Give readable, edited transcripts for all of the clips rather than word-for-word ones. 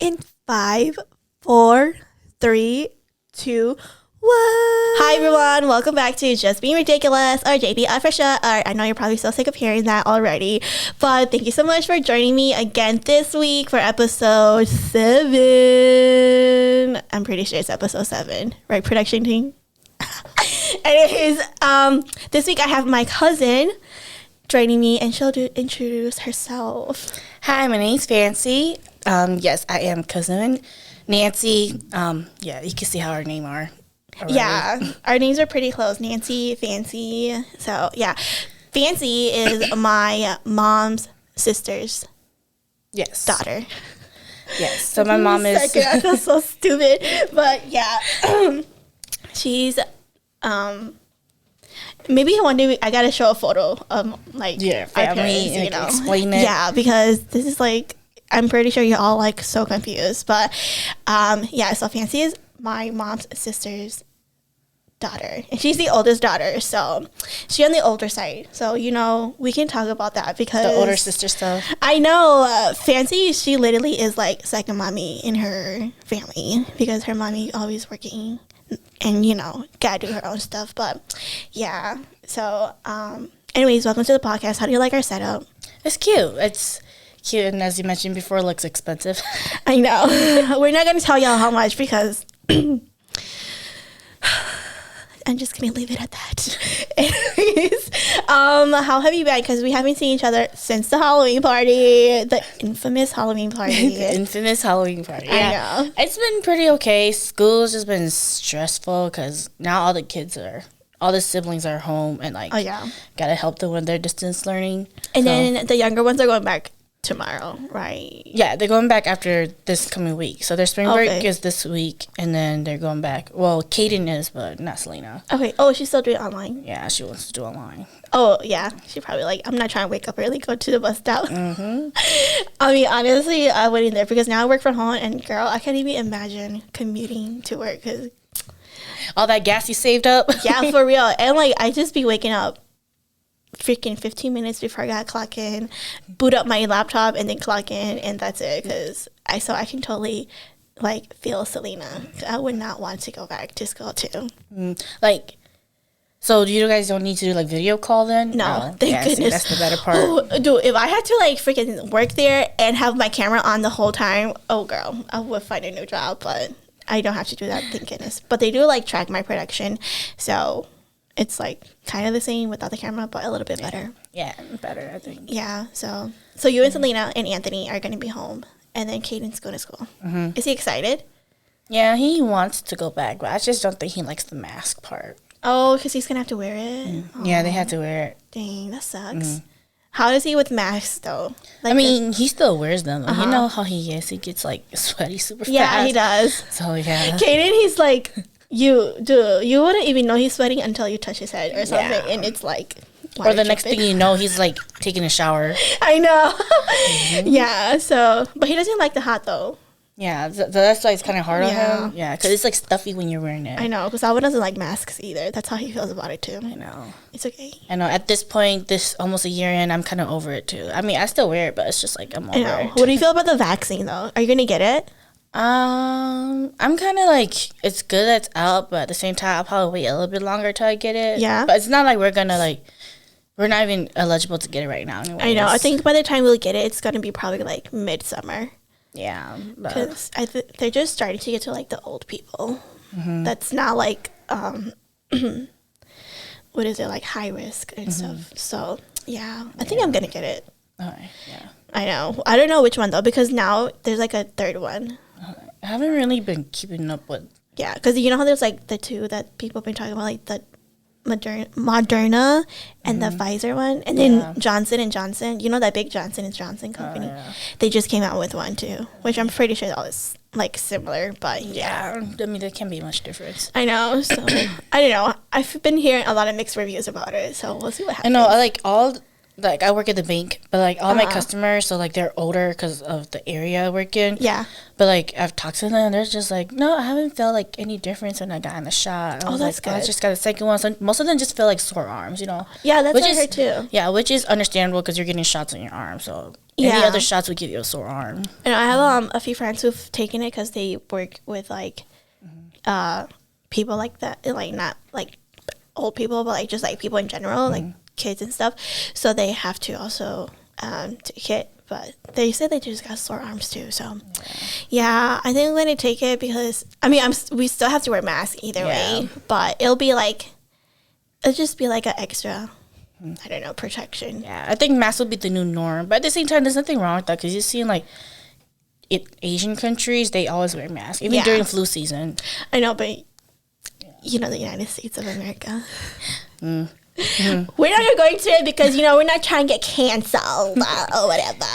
In 5, 4, 3, 2, 1. Hi everyone, welcome back to Just Being Ridiculous, or JBR for short. I know you're probably so sick of hearing that already, but thank you so much for joining me again this week for episode 7. I'm pretty sure it's episode 7, right, production team? Anyways, this week I have my cousin joining me, and she'll introduce herself. Hi, my name's Fancy. Yes, I am cousin Nancy. Yeah, you can see how our name are. Already. Yeah, our names are pretty close. Nancy, Fancy. So, yeah. Fancy is my mom's sister's daughter. Yes, so my mom is... I feel so stupid. But, yeah. She's... Maybe one day I gotta show a photo of, like, yeah, family, parents, explain it. Yeah, because this is, like... I'm pretty sure you're all, like, so confused. But, yeah, so Fancy is my mom's sister's daughter. And she's the oldest daughter, so she's on the older side. So, we can talk about that because... The older sister stuff. I know. Fancy, she literally is, like, second mommy in her family because her mommy always working and, gotta do her own stuff. But, yeah. So, anyways, welcome to the podcast. How do you like our setup? It's cute. It's... cute, and as you mentioned before, it looks expensive. I know. We're not going to tell y'all how much because I'm just going to leave it at that. Anyways, how have you been? Because we haven't seen each other since the Halloween party, the infamous Halloween party. The infamous Halloween party. Yeah. I know. It's been pretty okay. School's just been stressful because now all the siblings are home and, like, gotta help them with their distance learning. And then the younger ones are going back tomorrow, right? Yeah, they're going back after this coming week. So their spring break is this week, and then they're going back. Well, Kaden is, but not Selena. Okay. Oh, she's still doing it online? Yeah, she wants to do online. Oh, yeah. She probably like, I'm not trying to wake up early, go to the bus stop. Mm-hmm. I mean, honestly, I wouldn't there because now I work from home, and girl, I can't even imagine commuting to work because all that gas you saved up. Yeah, for real. And like, I just be waking up freaking 15 minutes before I got to clock in, boot up my laptop, and then clock in, and that's it. Because I can totally like feel Selena. I would not want to go back to school too. Like, so you guys don't need to do like video call then? No, thank goodness. See, that's the better part. Oh, dude, if I had to like freaking work there and have my camera on the whole time, oh girl, I would find a new job. But I don't have to do that, thank goodness. But they do like track my production, so it's like kind of the same without the camera, but a little bit better. Yeah, better, I think. Yeah, so you and Selena and Anthony are going to be home, and then Caden's going to school. Mm-hmm. Is he excited? Yeah, he wants to go back, but I just don't think he likes the mask part. Oh, because he's going to have to wear it? Mm. Yeah, they had to wear it. Dang, that sucks. Mm. How does he with masks, though? Like, I mean, he still wears them. You know how he is. He gets, like, sweaty super fast. Yeah, he does. So, yeah. Caden, he's like... You wouldn't even know he's sweating until you touch his head or something, and it's like... Or the next thing you know, he's like taking a shower. I know. Mm-hmm. Yeah, so... But he doesn't like the hot, though. Yeah, that's why it's kind of hard on him. Yeah, because it's like stuffy when you're wearing it. I know, because Alvin doesn't like masks either. That's how he feels about it, too. I know. It's okay. I know. At this point, this almost a year in, I'm kind of over it, too. I mean, I still wear it, but it's just like I'm over it. What do you feel about the vaccine, though? Are you going to get it? I'm kind of like, it's good that it's out, but at the same time, I'll probably wait a little bit longer till I get it. Yeah. But it's not like we're not even eligible to get it right now anyways. I know. I think by the time we'll get it, it's going to be probably like midsummer. Yeah. Because they're just starting to get to like the old people. Mm-hmm. That's not like, what is it, like high risk and stuff. So, yeah. I think I'm going to get it. Okay, yeah. I know. I don't know which one, though, because now there's like a third one. I haven't really been keeping up with... Yeah, because you know how there's like the two that people have been talking about, like the Moderna and the Pfizer one, and then Johnson & Johnson. You know that big Johnson & Johnson company? Yeah. They just came out with one, too, which I'm pretty sure that was like similar, but yeah. I mean, there can't be much difference. I know, so I don't know. I've been hearing a lot of mixed reviews about it, so we'll see what happens. I know, like I work at the bank, but like all my customers, so like they're older because of the area I work in. Yeah. But like I've talked to them, they're just like, no, I haven't felt like any difference when I got in the shot. I was that's like, good. I just got the second one. So most of them just feel like sore arms, you know. Yeah, that's what I heard too. Yeah, which is understandable because you're getting shots on your arm. So Any other shots would give you a sore arm. And I have a few friends who've taken it because they work with like people like that, like not like old people, but like just like people in general, like kids and stuff. So they have to also take it. But they said they just got sore arms too. So yeah, I think I'm gonna take it because we still have to wear masks either way. But it'll just be like an extra, I don't know, protection. Yeah, I think masks will be the new norm. But at the same time, there's nothing wrong with that because you see in like Asian countries, they always wear masks, even during flu season. I know, but you know, the United States of America. We're not going to it because, you know, we're not trying to get canceled or whatever.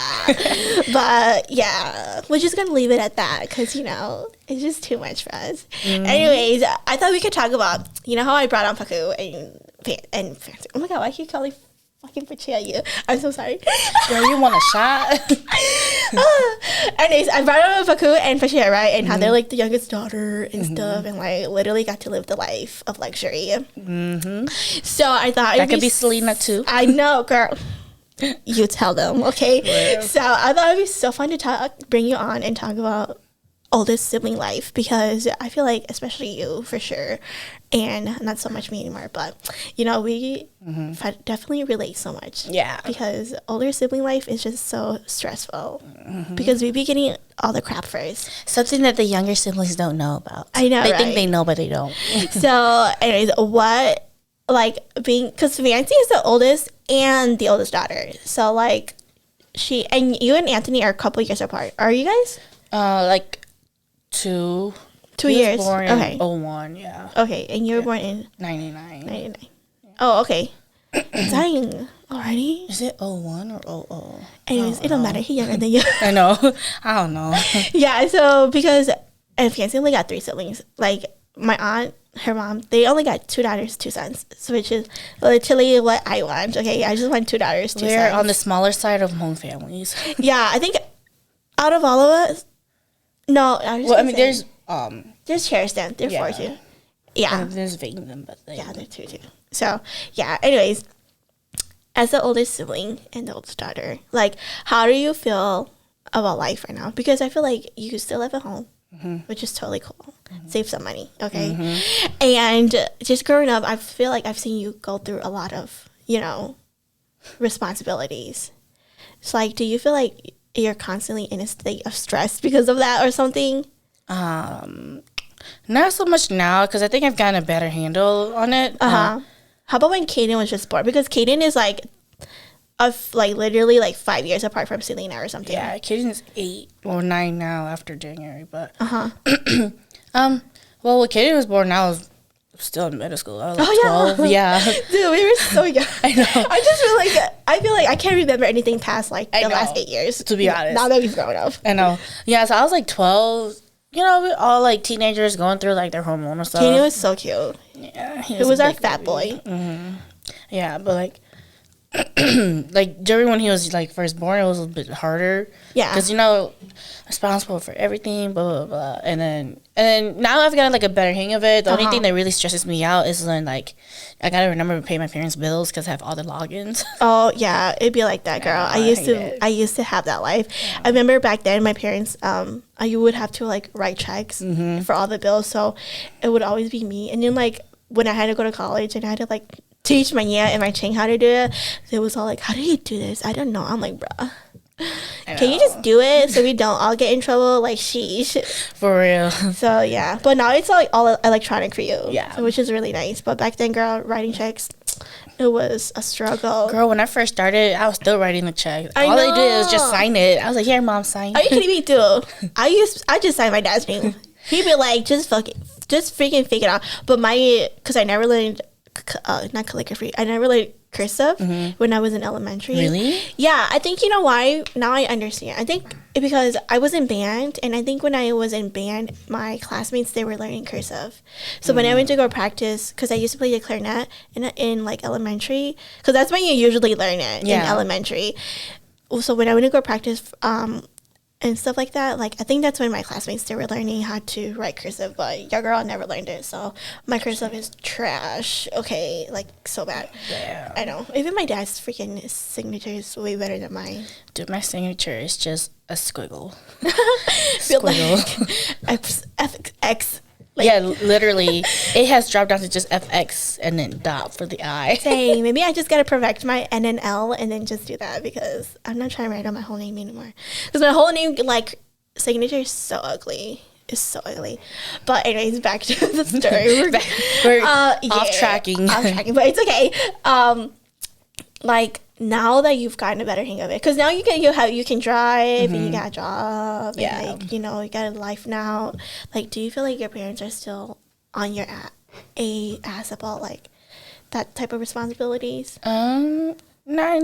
But yeah, we're just going to leave it at that because, you know, it's just too much for us. Anyways, I thought we could talk about, you know how I brought on Paku and Fancy. Oh my God, why keep calling fucking Pachi you? I'm so sorry. Girl, you want a shot? Anyways, I brought on Paku and Pachi, right? And how they're like the youngest daughter and stuff, and like literally got to live the life of luxury. So I thought that could be Selena too. I know, girl. You tell them, okay? Yeah. So I thought it'd be so fun to bring you on and talk about oldest sibling life because I feel like, especially you for sure, and not so much me anymore, but you know, we definitely relate so much. Yeah. Because older sibling life is just so stressful because we be getting all the crap first. Something that the younger siblings don't know about. I know, They think they know, but they don't. So, anyways, because Fancy is the oldest and the oldest daughter. So, like, you and Anthony are a couple years apart. Are you guys? Like 2 years. Born in 01, yeah. Okay, and you were born in 99. Yeah. Oh, okay. Dying already? Is it 01 or 00? Anyways, it don't matter. He's younger than you. I know. I don't know. Yeah, so because Fancy only got 3 siblings. Like my aunt, her mom, they only got 2 daughters, 2 sons, which is literally what I want. Okay, I just want 2 daughters, 2 sons. We're on the smaller side of home families. Yeah, I think out of all of us, no. There's chairs then. There are 4 too. Yeah. And there's Vaden, but yeah, there are 2 too. So yeah. Anyways, as the oldest sibling and the oldest daughter, like, how do you feel about life right now? Because I feel like you still live at home, which is totally cool. Save some money, okay? And just growing up, I feel like I've seen you go through a lot of, you know, responsibilities. So like, do you feel like you're constantly in a state of stress because of that or something? Not so much now because I think I've gotten a better handle on it. How about when Kaden was just born? Because Kaden is like literally like 5 years apart from Selena or something. Yeah, Kaden's 8 or 9 now after January, but well, when Kaden was born, I was still in middle school. I was like 12. Yeah. Dude, we were so young. I know. I feel like I can't remember anything past like the last 8 years. To be honest. Now that we've grown up. I know. Yeah, so I was like 12. You know, we're all like teenagers going through like their hormonal stuff. Kaden was so cute. Yeah. He was our fat boy. Yeah, but like like during when he was like first born, it was a bit harder. Yeah, because you know, responsible for everything, blah blah blah, and then now I've gotten like a better hang of it. The only thing that really stresses me out is when like I gotta remember to pay my parents' bills because I have all the logins. Oh yeah, it'd be like that, girl. I used to have that life. Yeah. I remember back then my parents I would have to like write checks for all the bills, so it would always be me. And then like when I had to go to college and I had to like teach my Nia and my Ching how to do it, it was all like, how do you do this? I don't know. I'm like, bruh, can you just do it so we don't all get in trouble? Like, sheesh. For real. So yeah, but now it's like all electronic for you. Yeah, so, which is really nice. But back then, girl, writing checks, it was a struggle. Girl, when I first started, I was still writing the check. All they did was just sign it. I was like, here, mom, sign. Are you kidding me, too? I just signed my dad's name. He'd be like, just freaking fake it out. But because I never learned not calligraphy. I never learned cursive when I was in elementary. Really? Yeah, I think you know why. Now I understand. I think because I was in band, and I think when I was in band, my classmates, they were learning cursive. So when I went to go practice, because I used to play the clarinet in like elementary, because that's when you usually learn it in elementary. So when I went to go practice, and stuff like that. Like, I think that's when my classmates, they were learning how to write cursive, but your girl never learned it, so my cursive is trash. Okay, like, so bad. Yeah. I know. Even my dad's freaking signature is way better than mine. Dude, my signature is just a squiggle. Squiggle. X. Like, yeah, literally. It has dropped down to just FX and then dot for the I. Same. Maybe I just gotta perfect my N and L and then just do that, because I'm not trying to write out my whole name anymore. Because my whole name, like, signature is so ugly. It's so ugly. But anyways, back to the story. We're off tracking. Off tracking, but it's okay. Like, now that you've gotten a better hang of it, because now you can drive, and you got a job, and, like, you know, you got a life now. Like, do you feel like your parents are still on your ass about, like, that type of responsibilities? Not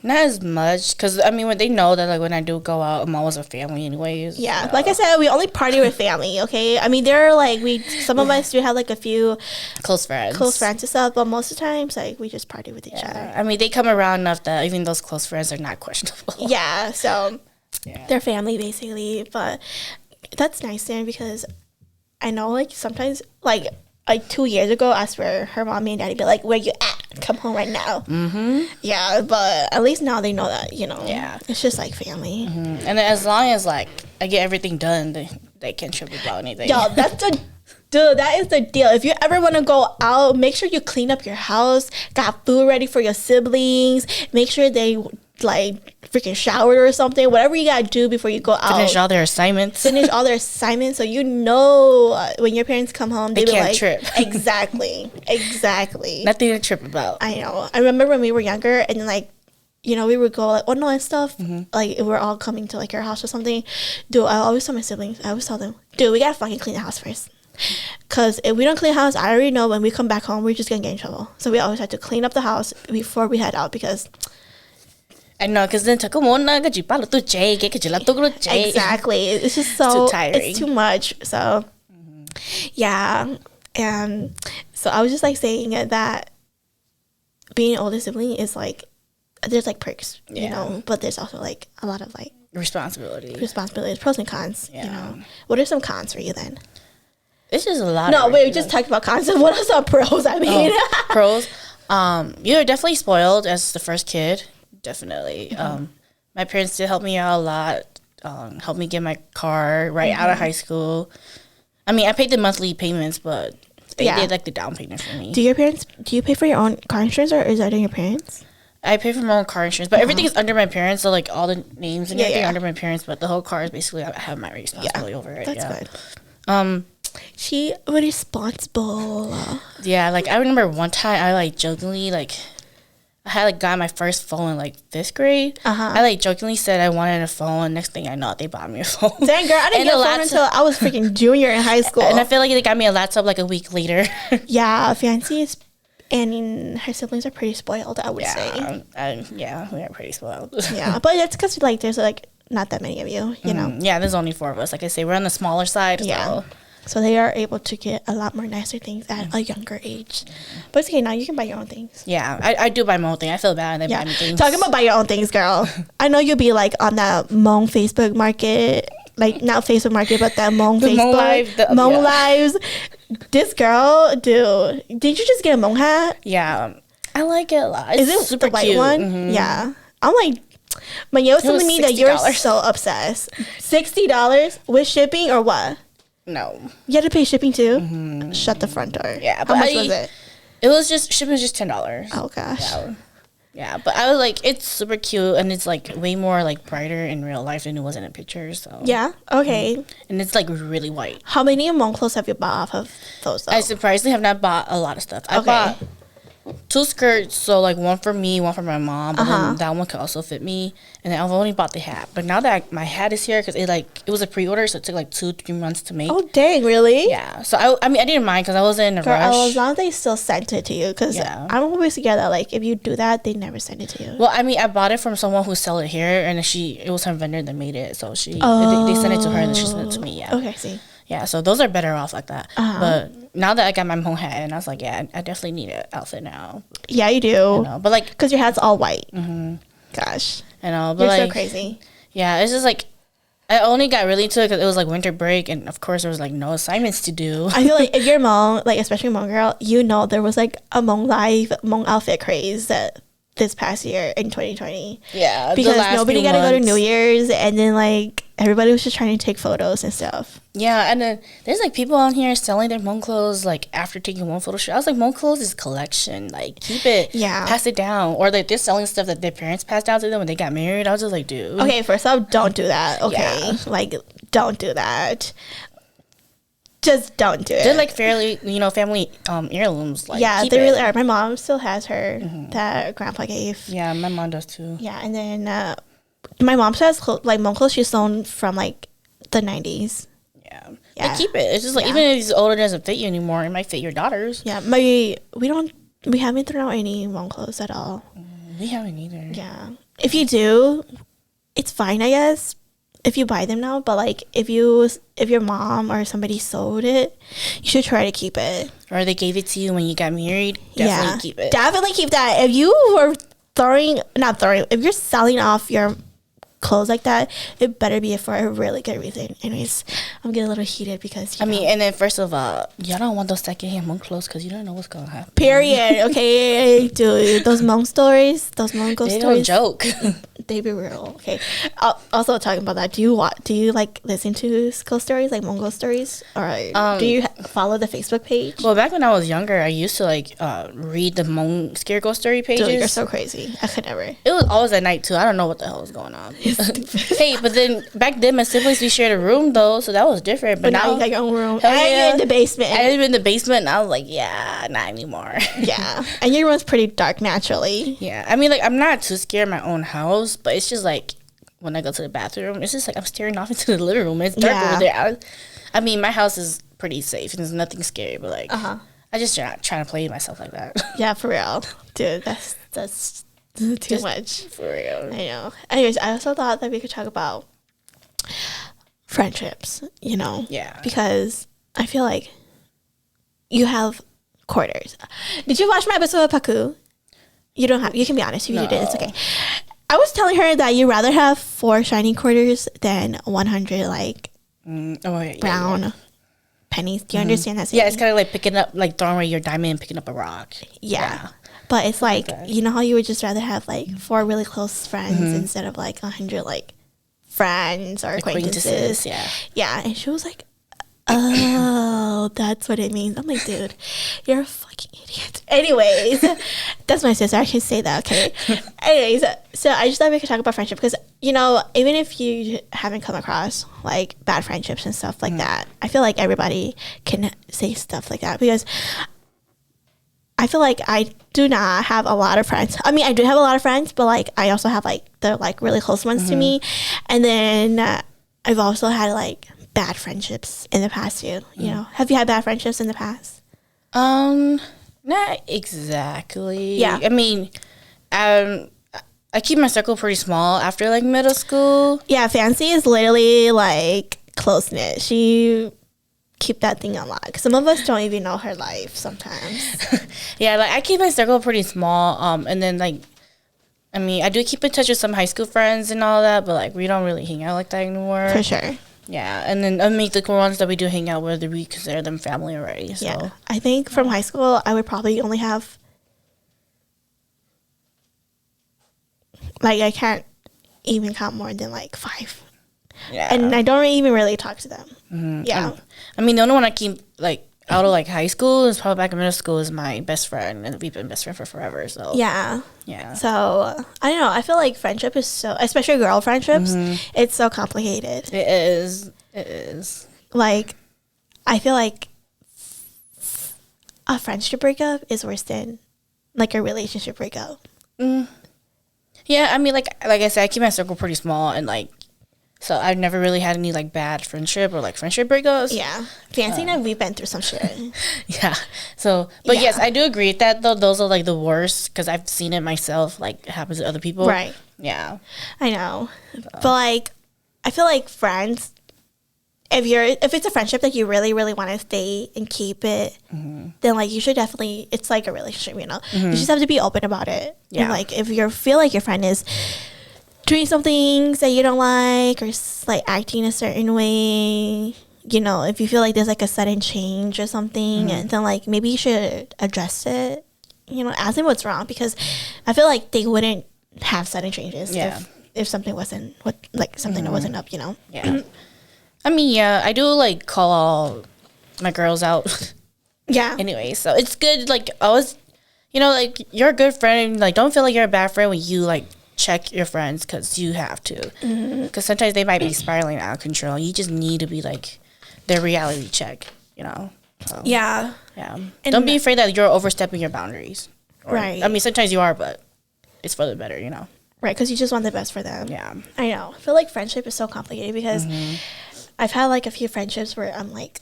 as much, because I mean, when they know that, like, when I do go out, I'm always with family anyways. Yeah, like I said, we only party with family. Okay, I mean, there are like some of us do have like a few close friends and stuff, but most of the times, like, we just party with each other. I mean, they come around enough that even those close friends are not questionable. Yeah, so they're family basically, but that's nice then, because I know, like, sometimes, like 2 years ago, I swear her mommy and daddy be like, "Where you at? Come home right now." Yeah, but at least now they know that, you know. Yeah, it's just like family. And then as long as, like, I get everything done, they can't trip about anything. Yo, that is the deal. If you ever want to go out, make sure you clean up your house, got food ready for your siblings, make sure they, like, freaking showered or something, whatever you gotta do before you go out. Finish all their assignments, so you know, when your parents come home, they can't, like, trip. Exactly nothing to trip about. I know. I remember when we were younger, and then, like, you know, we would go, like, and stuff, like, if we're all coming to, like, our house or something. Dude, I always tell my siblings, dude, we gotta fucking clean the house first. Because if we don't clean the house, I already know when we come back home, we're just gonna get in trouble. So we always have to clean up the house before we head out, because I know, because then exactly. It's just so too tiring. It's too much. So yeah, and so I was just, like, saying that being an older sibling is, like, there's, like, perks, you know, but there's also, like, a lot of, like, responsibilities, pros and cons. You know, what are some cons for you then? It's just a lot. No, wait, we just talked about cons. What are some pros? I mean, pros. You're definitely spoiled as the first kid. Definitely. My parents did help me out a lot. Helped me get my car out of high school. I mean, I paid the monthly payments, but they did, like, the down payment for me. Do you pay for your own car insurance, or is that in your parents? I pay for my own car insurance, but everything is under my parents. So, like, all the names and everything are under my parents, but the whole car is basically, I have my responsibility over it. That's good. She responsible. Yeah, like, I remember one time I, like, jokingly, like, I had, like, got my first phone in, like, 5th grade. I, like, jokingly said I wanted a phone. Next thing I know, they bought me a phone. Dang, girl, I didn't get a phone until I was freaking junior in high school. And I feel like they got me a laptop, like, a week later. Yeah, Fancy is, and her siblings are pretty spoiled, I would say. Yeah, we are pretty spoiled. Yeah, but it's because, like, there's, like, not that many of you, you know. Yeah, there's only 4 of us. Like I say, we're on the smaller side. Yeah. So they are able to get a lot more nicer things at a younger age. But it's okay, now you can buy your own things. Yeah, I do buy my own thing. I feel bad when they buy me things. Talking about buy your own things, girl. I know you'll be, like, on that Hmong Facebook market. Like, not Facebook market, but that Hmong Facebook. Hmong Lives. This girl, dude. Did you just get a Hmong hat? Yeah. I like it a lot. Is it super the white cute one? Yeah. I'm like, but you was telling me that you're so obsessed. $60 with shipping or what? No. You had to pay shipping too? Shut the front door. Yeah. How much was it? It was just, shipping was just $10. Oh, gosh. Yeah, but I was like, it's super cute, and it's, like, way more, like, brighter in real life than it was in a picture, so. Yeah? Okay. And it's, like, really white. How many Hmong clothes have you bought off of those, though? I surprisingly have not bought a lot of stuff. I bought 2 skirts, so, like, one for me, one for my mom, but then that one could also fit me, and then I've only bought the hat. But now that my hat is here, because it was a pre-order, so it took, like, 2-3 months to make. Oh, dang, really? Yeah, so I mean, I didn't mind, because I wasn't in a rush. As long as they still sent it to you, because I'm always scared that, like, if you do that, they never send it to you. Well, I mean, I bought it from someone who sell it here, and it was her vendor that made it, so they sent it to her, and then she sent it to me, Okay, see. Yeah, so those are better off like that. But now that I got my Hmong hat, and I was like, yeah, I definitely need an outfit now. Yeah, you do. Know, but, like, because your hat's all white. Gosh. I know, but, you're like, so crazy. Yeah, it's just like, I only got really into it because it was like winter break, and of course there was like no assignments to do. I feel like if you're Hmong, like especially Hmong girl, you know there was like a Hmong outfit craze that this past year in 2020. Yeah, because nobody got to go to New Year's, and then like everybody was just trying to take photos and stuff. Yeah, and then there's like people on here selling their Hmong clothes like after taking one photo shoot. I was like, Hmong clothes is collection. Like keep it, pass it down, or like they're selling stuff that their parents passed down to them when they got married. I was just like, dude. Okay, first off, don't do that. Okay, like don't do that. Just don't do it. They're like fairly, family heirlooms. Like, yeah, they really are. My mom still has her that grandpa gave. Yeah, my mom does too. Yeah, and then my mom still has like Hmong clothes she's sewn from like the 90s. Yeah. Like, keep it. It's just like even if it's older, it doesn't fit you anymore. It might fit your daughters. Yeah, we haven't thrown out any Hmong clothes at all. We haven't either. Yeah, if you do, it's fine, I guess. If you buy them now, but like if your mom or somebody sold it, you should try to keep it. Or they gave it to you when you got married, definitely keep it. Definitely keep that. If you were if you're selling off your clothes like that, it better be for a really good reason. Anyways, I'm getting a little heated because and then first of all, y'all don't want those secondhand Hmong clothes because you don't know what's gonna happen. Period. Okay, dude, those Hmong stories, those Hmong ghost stories, they don't joke. They be real. Okay. Also talking about that, do you like listen to ghost stories, like Hmong ghost stories, or do you follow the Facebook page? Well, back when I was younger, I used to like read the Hmong scare ghost story pages. Dude, you're so crazy. I could never. It was always at night too. I don't know what the hell was going on. Hey, but then back then my siblings, we shared a room though, so that was different. But now you got your own room. And you're in the basement. I live in the basement, and I was like, yeah, not anymore. Yeah, and your room's pretty dark naturally. Yeah, I mean, like I'm not too scared of my own house, but it's just like when I go to the bathroom, it's just like I'm staring off into the living room. And it's dark over there. I mean, my house is pretty safe and there's nothing scary, but like I just not trying to play myself like that. Yeah, for real, dude. That's too just much. For real. I know. Anyways, I also thought that we could talk about friendships. Yeah. Because I feel like you have quarters. Did you watch my episode of Paku? You don't have. You can be honest. If you did, it's okay. I was telling her that you'd rather have 4 shiny quarters than 100 like brown pennies. Do you understand that? Yeah, it's kind of like picking up, like throwing away your diamond and picking up a rock. Yeah. But it's like, you know how you would just rather have like 4 really close friends instead of like 100 like friends or acquaintances. Yeah. And she was like, oh, that's what it means. I'm like, dude, you're a fucking idiot. Anyways, that's my sister. I should say that, okay? Anyways, so I just thought we could talk about friendship because, even if you haven't come across like bad friendships and stuff like that, I feel like everybody can say stuff like that because I feel like I do not have a lot of friends. I mean, I do have a lot of friends, but like I also have like the like really close ones to me. And then I've also had like bad friendships in the past too. Have you had bad friendships in the past? Not exactly. Yeah. I mean, I keep my circle pretty small after like middle school. Yeah, Fancy is literally like close knit. She keep that thing unlocked. Some of us don't even know her life sometimes. Yeah, like I keep my circle pretty small. And then like, I mean, I do keep in touch with some high school friends and all that, but like we don't really hang out like that anymore. For sure. Yeah, and then I mean the ones that we do hang out with, we consider them family already. So. Yeah, I think from high school, I would probably only have, like, I can't even count more than like 5. Yeah, and I don't even really talk to them. Mm-hmm. Yeah, I mean the only one I keep like out of like high school is probably back in middle school is my best friend, and we've been best friends for forever. So yeah. So I don't know. I feel like friendship is so, especially girl friendships, it's so complicated. It is. Like, I feel like a friendship breakup is worse than like a relationship breakup. Yeah, I mean, like I said, I keep my circle pretty small, and like. So I've never really had any like bad friendship or like friendship breakups. Yeah, Fancy and we've been through some shit. Yeah. So, but yes, I do agree with that though. Those are like the worst because I've seen it myself. Like it happens to other people. Right. Yeah. I know, but like, I feel like friends. If it's a friendship that you really really want to stay and keep it, then like you should definitely. It's like a relationship, you just have to be open about it. Yeah. And like if you feel like your friend is doing some things that you don't like, or like acting a certain way, you know, if you feel like there's like a sudden change or something, and then like maybe you should address it, you know, ask them what's wrong, because I feel like they wouldn't have sudden changes if something wasn't something that wasn't up, you know. Yeah. I mean, yeah, I do like call all my girls out. Yeah. Anyway, so it's good, like, always, you know, like, you're a good friend, like, don't feel like you're a bad friend when you like check your friends, because you have to, because sometimes they might be spiraling out of control. You just need to be like their reality check, you know. So, yeah, and don't be afraid that you're overstepping your boundaries, right? I mean, sometimes you are, but it's for the better, you know. Right, because you just want the best for them. Yeah, I know. I feel like friendship is so complicated, because I've had like a few friendships where I'm like,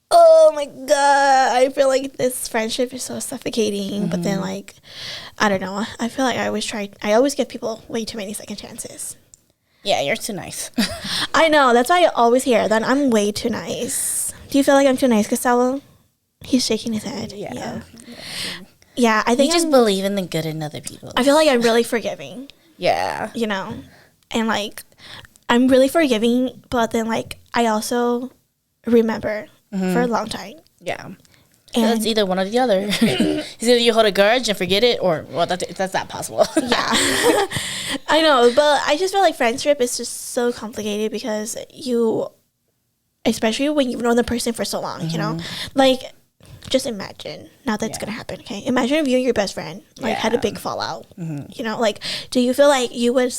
oh my god, I feel like this friendship is so suffocating. But then, like, I don't know, I feel like I always give people way too many second chances. Yeah, you're too nice. I know, that's why I always hear that I'm way too nice. Do you feel like I'm too nice, Costello? He's shaking his head. Yeah, I think you just believe in the good in other people. I feel like I'm really forgiving. Yeah, you know, and like I'm really forgiving, but then like I also remember for a long time. Yeah. And it's either one or the other. It's either you hold a grudge and forget it, or, well, that's not possible. Yeah. I know, but I just feel like friendship is just so complicated, because especially when you've known the person for so long, you know? Like, just imagine, not that it's going to happen, okay? Imagine if you and your best friend, like, had a big fallout, you know? Like, do you feel like you would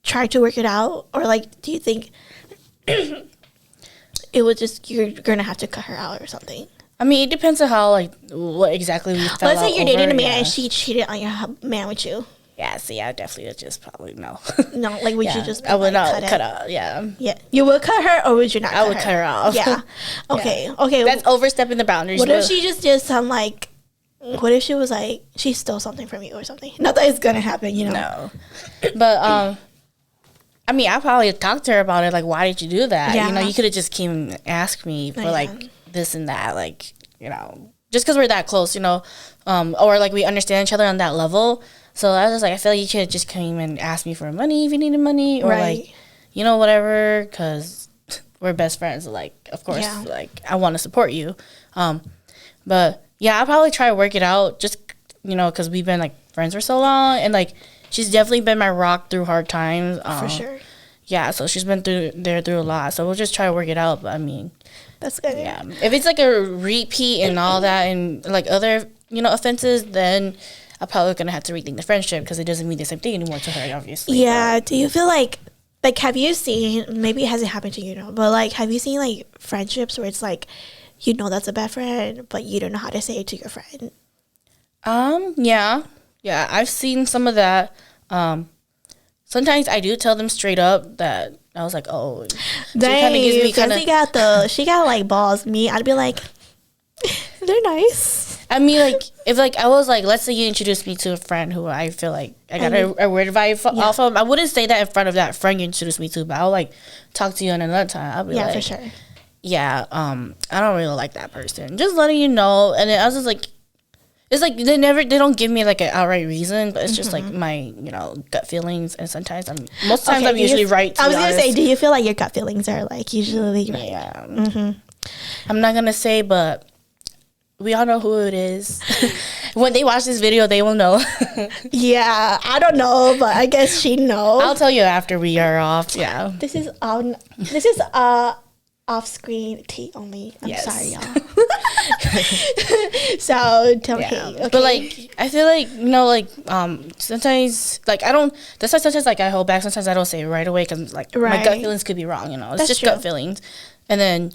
try to work it out? Or, like, do you think it would just, you're going to have to cut her out or something? I mean, it depends on how, like, what exactly we fell out. Let's say you're dating a man and she cheated on your man with you. Yeah, see, I definitely would just probably no. No, like, would you just I would not cut out, Yeah. You would cut her, or would you not cut her? I would cut her off. Yeah. Okay. That's overstepping the boundaries. What if she just did some, like, what if she was, like, she stole something from you or something? Not that it's going to happen, you know? No. But, I mean, I probably talked to her about it, like, why did you do that? Yeah. You know, you could have just came and asked me for, like, this and that, like, you know, just because we're that close, you know, or, like, we understand each other on that level. So I was like, I feel like you could have just came and asked me for money if you needed money, or, like, you know, whatever, because we're best friends. Like, of course, like, I want to support you. But, yeah, I'll probably try to work it out, just, you know, because we've been, like, friends for so long, and, like, she's definitely been my rock through hard times. For sure. Yeah, so she's been through a lot. So we'll just try to work it out. But I mean, that's good. Yeah, if it's like a repeat and all that, and like other, you know, offenses, then I'm probably gonna have to rethink the friendship, because it doesn't mean the same thing anymore to her, obviously. Yeah. But do you feel like have you seen? Maybe it hasn't happened to you, know, but like, have you seen like friendships where it's like, you know, that's a bad friend, but you don't know how to say it to your friend? Yeah, I've seen some of that. Sometimes I do tell them straight up that I was like, oh, dang, because she got like balls. Me, I'd be like, they're nice. I mean, like, if like I was like, let's say you introduced me to a friend who I feel like I got a weird vibe off of. I wouldn't say that in front of that friend you introduced me to, but I'll like talk to you on another time. I'll be like, for sure. Yeah, I don't really like that person. Just letting you know. And then I was just like, it's like they don't give me like an outright reason, but it's just like my, you know, gut feelings. And sometimes most times I'm usually right. I was gonna say, do you feel like your gut feelings are like usually right? Yeah. I'm not gonna say, but we all know who it is. When they watch this video, they will know. Yeah, I don't know, but I guess she knows. I'll tell you after we are off. Yeah. This is off-screen tea only. I'm sorry, y'all. So tell me, okay. But like, I feel like, you know, like, sometimes like I don't. That's why sometimes like I hold back. Sometimes I don't say it right away, because like my gut feelings could be wrong. You know, it's just gut feelings. And then,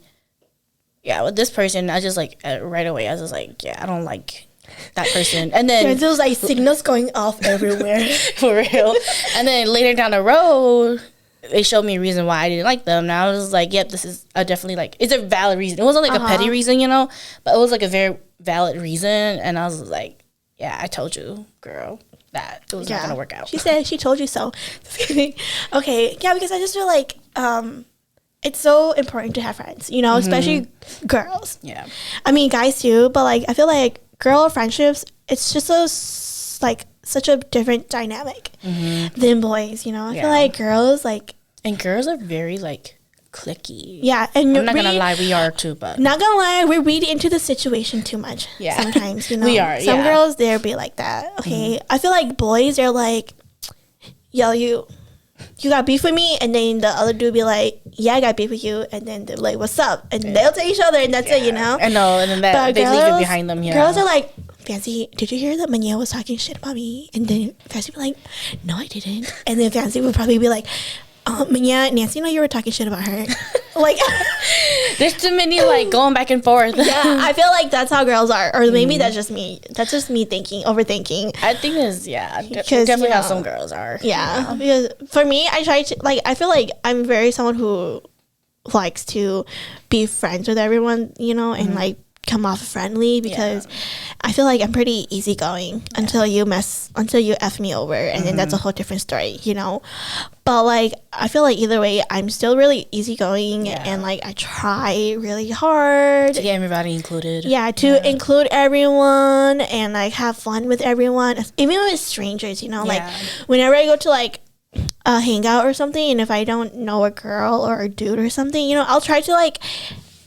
yeah, with this person, I just like right away. I was just like, yeah, I don't like that person. And then there's like signals going off everywhere. For real. And then later down the road, they showed me a reason why I didn't like them. Now I was like, yep, this is definitely like, it's a valid reason. It wasn't like a petty reason, you know, but it was like a very valid reason. And I was like, yeah, I told you, girl, that it was not going to work out. She said she told you so. Okay. Yeah, because I just feel like it's so important to have friends, you know, especially girls. Yeah. I mean, guys too, but like, I feel like girl friendships, it's just so like such a different dynamic than boys, you know. I feel like girls and girls are very like cliquey. Yeah, and I'm not gonna lie, we are too, but not gonna lie, we read into the situation too much. Yeah, sometimes, you know. We are. Some girls they'll be like that. Okay, I feel like boys they're like, yo, you got beef with me, and then the other dude be like, yeah, I got beef with you, and then they're like, what's up, and they'll tell each other, and that's it, you know. I know, and then that they leave it behind them. Girls are like, Fancy, did you hear that Manya was talking shit about me? And then Fancy would be like, no, I didn't. And then Fancy would probably be like, Manya, Nancy, you were talking shit about her. Like, there's too many like going back and forth. Yeah, I feel like that's how girls are, or maybe that's just me. That's just me overthinking. I think it's definitely how some girls are. Yeah, because for me, I try to I feel like I'm very someone who likes to be friends with everyone, you know, and like come off friendly because I feel like I'm pretty easygoing until you F me over, and then that's a whole different story, you know. But like I feel like either way I'm still really easygoing and like I try really hard to get everybody included. To include everyone and like have fun with everyone, even with strangers, you know. Like whenever I go to like a hangout or something, and if I don't know a girl or a dude or something, you know, I'll try to like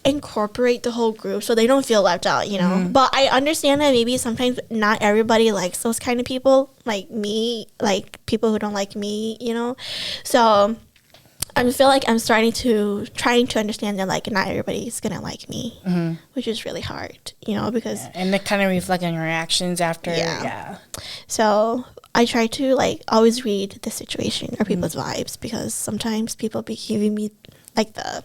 incorporate the whole group so they don't feel left out, you know. But I understand that maybe sometimes not everybody likes those kind of people, like me, like people who don't like me, you know. So I feel like I'm trying to understand that like not everybody's gonna like me, which is really hard, you know, because and they kind of reflect on your actions after. So I try to like always read the situation or people's vibes, because sometimes people be giving me like the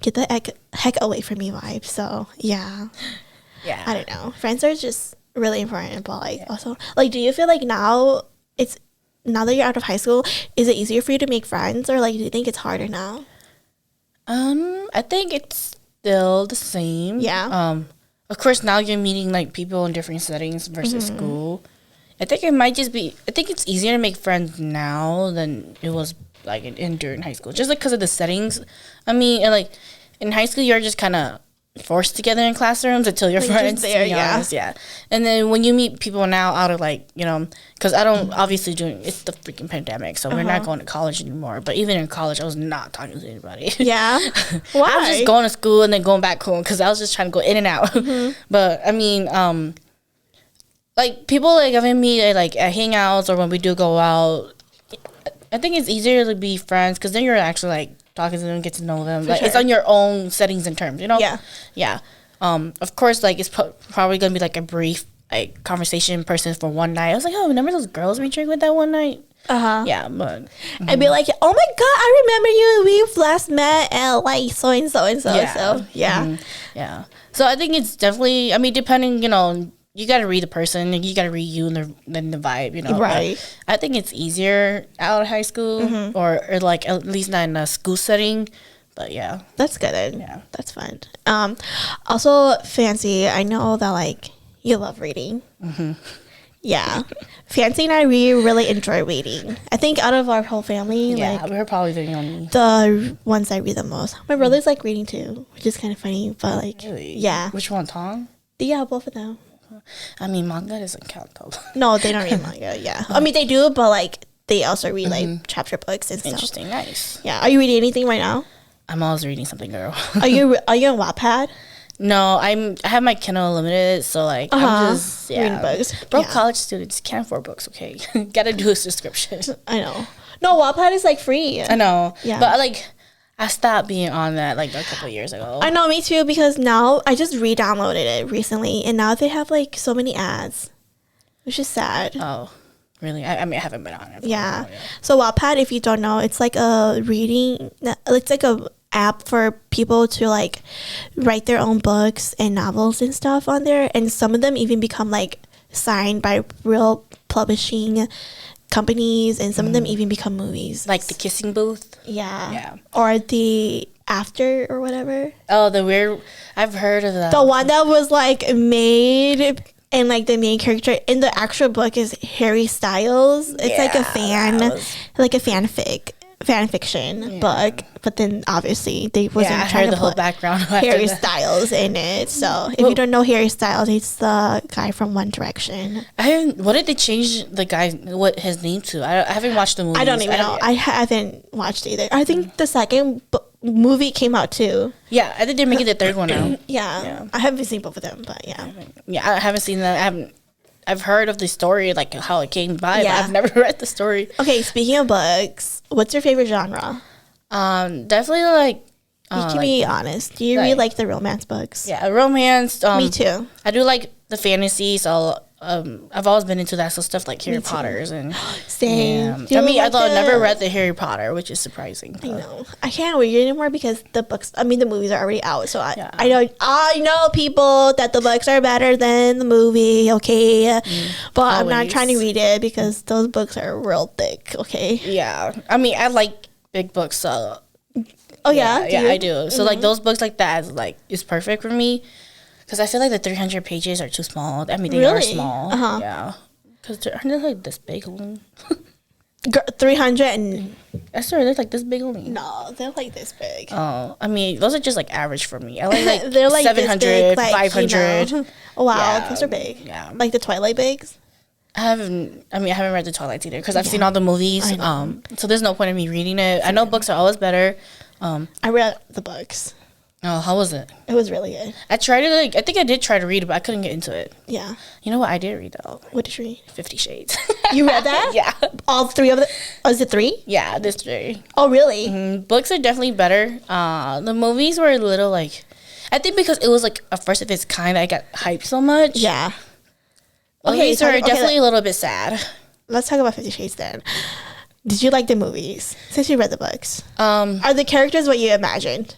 get the heck away from me vibe. So I don't know, friends are just really important. But like also, like, do you feel like now that you're out of high school, is it easier for you to make friends, or like do you think it's harder now? I think it's still the same. Of course now you're meeting like people in different settings versus school. I think it's easier to make friends now than it was like during high school, just like because of the settings. I mean, and like in high school, you're just kind of forced together in classrooms until you're friends. There, and then when you meet people now out of like, you know, because I don't obviously it's the freaking pandemic, so we're not going to college anymore. But even in college, I was not talking to anybody. Yeah, why? I was just going to school and then going back home because I was just trying to go in and out. But I mean, like people like having me like at hangouts or when we do go out. I think it's easier to be friends because then you're actually like talking to them, get to know them. Like it's on your own settings and terms, you know. Yeah. Of course, like it's probably gonna be like a brief like conversation person for one night. I was like, oh, remember those girls we drank with that one night? Yeah, but I'd be like, oh my god, I remember you. We last met at like so and so and so. So yeah. So I think it's definitely. I mean, depending, you know. You got to read the person, and you got to read you and then the vibe, you know. Right. But I think it's easier out of high school or like at least not in a school setting. But yeah. That's good. Yeah. That's fun. Also, Fancy, I know that like you love reading. Yeah. Fancy and I, we really enjoy reading. I think out of our whole family, like we're probably the only ones I read the most. My brothers like reading too, which is kind of funny, but like yeah. Which one, Tom? Yeah, both of them. I mean, manga doesn't count though. No, they don't read manga. Yeah, I mean they do, but like they also read like chapter books and stuff. Interesting, nice. Yeah, are you reading anything right now? I'm always reading something, girl. Are you on Wattpad? No, I have my Kindle Unlimited, so like I'm just reading books. Bro, college students can't afford books. Okay, gotta do a subscription. I know. No, Wattpad is like free. I know. Yeah, but like. I stopped being on that like a couple of years ago. I know, me too, because now I just re-downloaded it recently, and now they have like so many ads, which is sad. Oh, really? I mean, I haven't been on it. Yeah. So Wattpad, if you don't know, it's like a reading. It's like a app for people to like write their own books and novels and stuff on there, and some of them even become like signed by real publishing companies, and some of them even become movies, like The Kissing Booth. Yeah, or The After or whatever. Oh, I've heard of that. The one that was like made, and like the main character in the actual book is Harry Styles. It's like a fanfic. fan fiction book, but then obviously they wasn't trying to the put whole background Harry Styles in it. So if you don't know Harry Styles, he's the guy from One Direction. What did they change the guy? What his name to? I haven't watched the movie. I don't even know. I haven't watched either. I think the second movie came out too. Yeah, I think they're making the third one now. Yeah, I haven't seen both of them, but yeah. I haven't seen that. I've heard of the story, like how it came by, but I've never read the story. Okay, speaking of books, what's your favorite genre? Definitely like. You can be honest. Do you read like the romance books? Yeah, romance. Me too. I do like the fantasy, so I've always been into that, so stuff like Harry Potter's and same. Yeah. I never read the Harry Potter, which is surprising. I know. I can't read it anymore because the movies are already out. So I know people that the books are better than the movie. Okay, but always. I'm not trying to read it because those books are real thick. Okay. Yeah, I like big books, so. Oh yeah, I do. So like those books like that is perfect for me. Because I feel like the 300 pages are too small. I mean, they are small. Yeah. Because aren't they like this big only? 300 and... I swear, they're like this big only. No, they're like this big. Oh, I mean, those are just like average for me. I like they're like 700, big, like, 500. Oh, wow, those are big. Yeah. Like the Twilight bigs? I haven't read the Twilight either because I've seen all the movies. So there's no point in me reading it. I know books are always better. I read the books. Oh, how was it? It was really good. I tried to I think I did try to read it, but I couldn't get into it. Yeah. You know what I did read though? What did you read? 50 Shades. You read that? Yeah. All three of them? Oh, is it 3? Yeah, there's 3. Oh, really? Books are definitely better. The movies were a little like, I think because it was like a first of its kind, I got hyped so much. Yeah. Movies are definitely a little bit sad. Let's talk about 50 Shades then. Did you like the movies since you read the books? Are the characters what you imagined?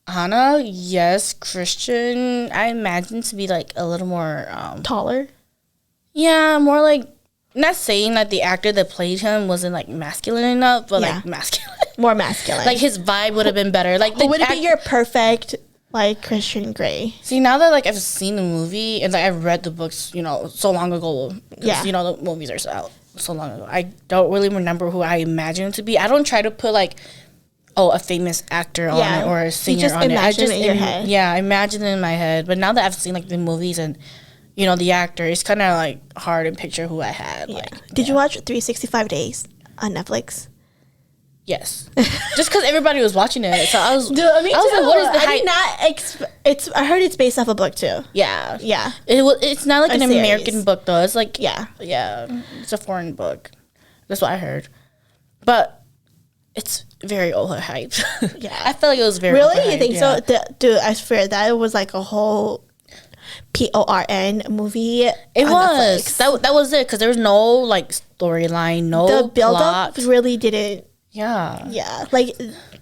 Hannah, yes. Christian, I imagine to be like a little more taller. Yeah, more like, not saying that the actor that played him wasn't like masculine enough, but like masculine, more masculine. Like his vibe would have been better. Like, would it be your perfect like Christian Grey? See, now that like I've seen the movie and like I've read the books, so long ago. Yeah, the movies are out so long ago. I don't really remember who I imagine it to be. I don't try to put like, a famous actor on it or a singer on it. I just in your head. Yeah, I imagine it in my head. But now that I've seen like the movies and the actor, it's kind of like hard to picture who I had. Yeah. Did you watch 365 Days on Netflix? Yes. Just because everybody was watching it, so I was. Dude, I was like, what is the hype? I heard it's based off a book too. Yeah. Yeah. It's not like an American book though. It's like yeah. It's a foreign book. That's what I heard, but it's very overhyped. Yeah, I felt like it was very really. Overhyped. You think so? Dude, I swear that was like a whole PORN movie. It was that was it because there was no like storyline, no the build plot. Up really didn't. Yeah, like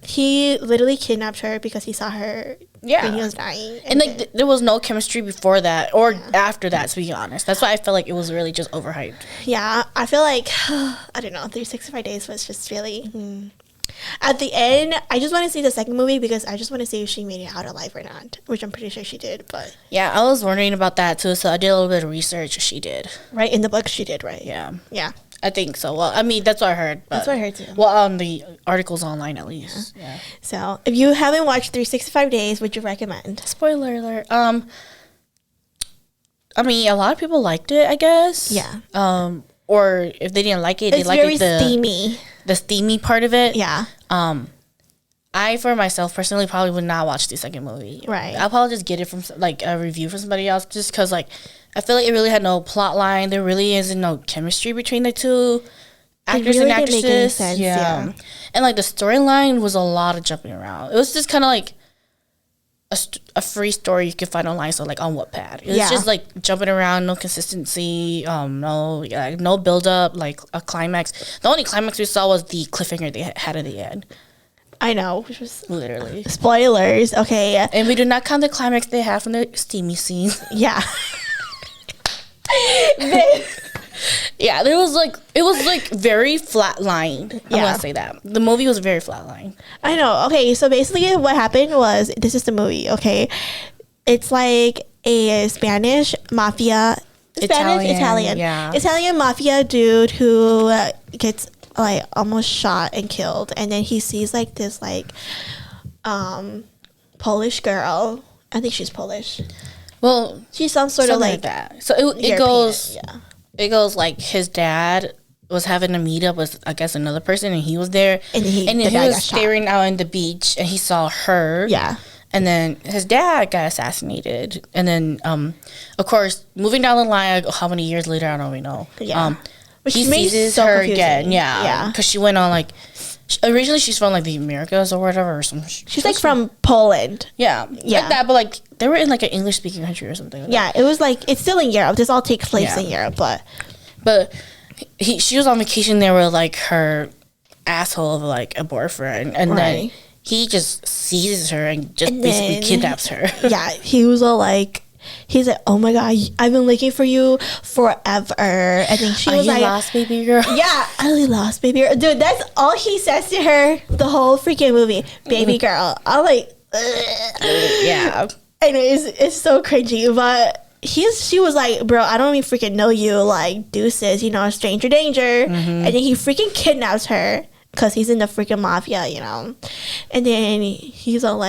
he literally kidnapped her because he saw her when he was dying, and like there was no chemistry before that or after that. To be honest, that's why I felt like it was really just overhyped. Yeah, I feel like I don't know. 365 Days was just really. At the end, I just want to see the second movie because I just want to see if she made it out alive or not, which I'm pretty sure she did. But yeah, I was wondering about that too, so I did a little bit of research. She did. Right, in the book she did, right? Yeah. Yeah. I think so. Well, I mean, that's what I heard. That's what I heard too. Well, on the articles online at least. Yeah. So, if you haven't watched 365 Days, would you recommend? Spoiler alert. I mean, a lot of people liked it, I guess. Yeah. Or if they didn't like it, they liked very steamy. The steamy part of it. Yeah. I, for myself, personally, probably would not watch the second movie. Right. I'll probably just get it from, like, a review from somebody else just because, like, I feel like it really had no plot line. There really isn't no chemistry between the two actors and actresses. Didn't make any sense, yeah. And, like, the storyline was a lot of jumping around. It was just kind of, like, a free story you could find online, so, like, on Wattpad. It was just, like, jumping around, no consistency, no build-up, like, a climax. The only climax we saw was the cliffhanger they had at the end. I know, which was literally spoilers. Okay, and we do not count the climax they have from the steamy scene. Yeah. Yeah, it was like very flatlined. I'm gonna say that the movie was very flatlined. I know. Okay, so basically, what happened was this is the movie. Okay, it's like a Spanish mafia, Italian mafia dude who gets like almost shot and killed, and then he sees like this like Polish girl. I think she's Polish. Well, she's some sort of like that. So it goes like his dad was having a meetup with, I guess, another person, and he was there, and he was staring out on the beach, and he saw her. Yeah. And then his dad got assassinated, and then of course, moving down the line, how many years later, I don't really know. Yeah. He sees her confusing. Again. Yeah. Because she went on like. Originally, she's from like the Americas or whatever, or some. She's like from Poland. Yeah, like that. But like they were in like an English-speaking country or something. Like that. It was like it's still in Europe. This all takes place in Europe, but she was on vacation there with like her asshole of like a boyfriend, and then he just seizes her and just basically kidnaps her. Yeah, he was all like. He's like, oh my god, I've been looking for you forever. And then she was like, lost, baby girl. Yeah, I lost, baby girl. Dude, that's all he says to her the whole freaking movie. Baby girl. I'm like, ugh. Yeah. Anyways, it's so cringy. But she was like, bro, I don't even freaking know you. Like, deuces, you know, stranger danger. And then he freaking kidnaps her because he's in the freaking mafia, you know. And then he's all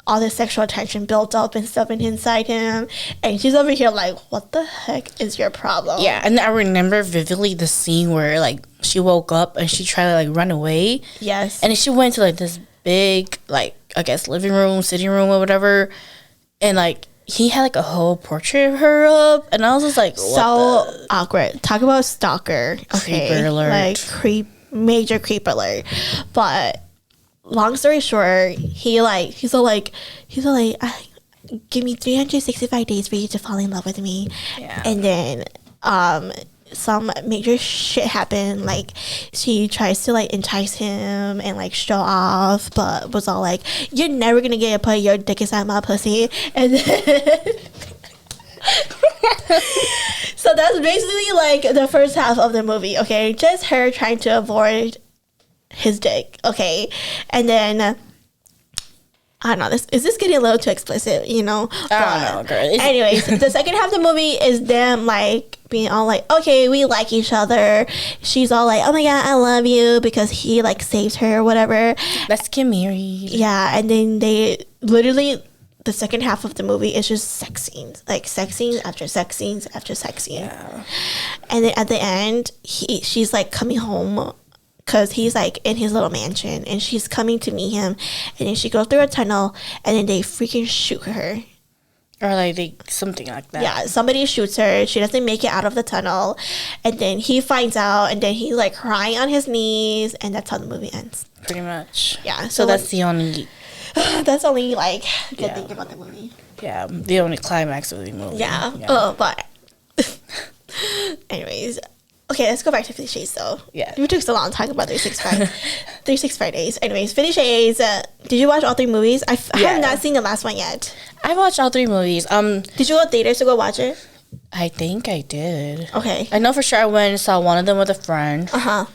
all this sexual tension built up and stuff inside him, and she's over here like, what the heck is your problem? Yeah, and I remember vividly the scene where like she woke up and she tried to like run away. Yes. And then she went to like this big like, I guess, living room, sitting room or whatever, and like he had like a whole portrait of her up, and I was just like, so awkward. Talk about stalker. Okay. Creeper alert. Like major creep alert. But long story short, he's all like, give me 365 days for you to fall in love with me. Yeah. And then some major shit happened. Like, she tries to like entice him and like show off, but was all like, you're never gonna get to put your dick inside my pussy. And then so that's basically like the first half of the movie. Okay, just her trying to avoid his dick. Okay, and then I don't know, is this getting a little too explicit, you know? I don't know, girl. Anyways, the second half of the movie is them like being all like, okay, we like each other. She's all like, oh my god, I love you, because he like saves her or whatever. Let's get married. Yeah, and then they literally, the second half of the movie is just sex scenes. Like sex scenes after sex scenes after sex scene. Yeah. And then at the end, she's like coming home, because he's like in his little mansion, and she's coming to meet him, and then she goes through a tunnel, and then they freaking shoot her. Or like something like that. Yeah, somebody shoots her. She doesn't make it out of the tunnel, and then he finds out, and then he's like crying on his knees, and that's how the movie ends. Pretty much. Yeah. So that's the only. That's only like good thing about the movie. Yeah, the only climax of the movie. Yeah. Oh, but anyways. Okay, let's go back to 50 Shades, though. Yeah. We took so long to talk about 365 days. Anyways, 50 Shades. Did you watch all three movies? I have not seen the last one yet. I watched all three movies. Did you go to theaters to go watch it? I think I did. Okay. I know for sure I went and saw one of them with a friend. But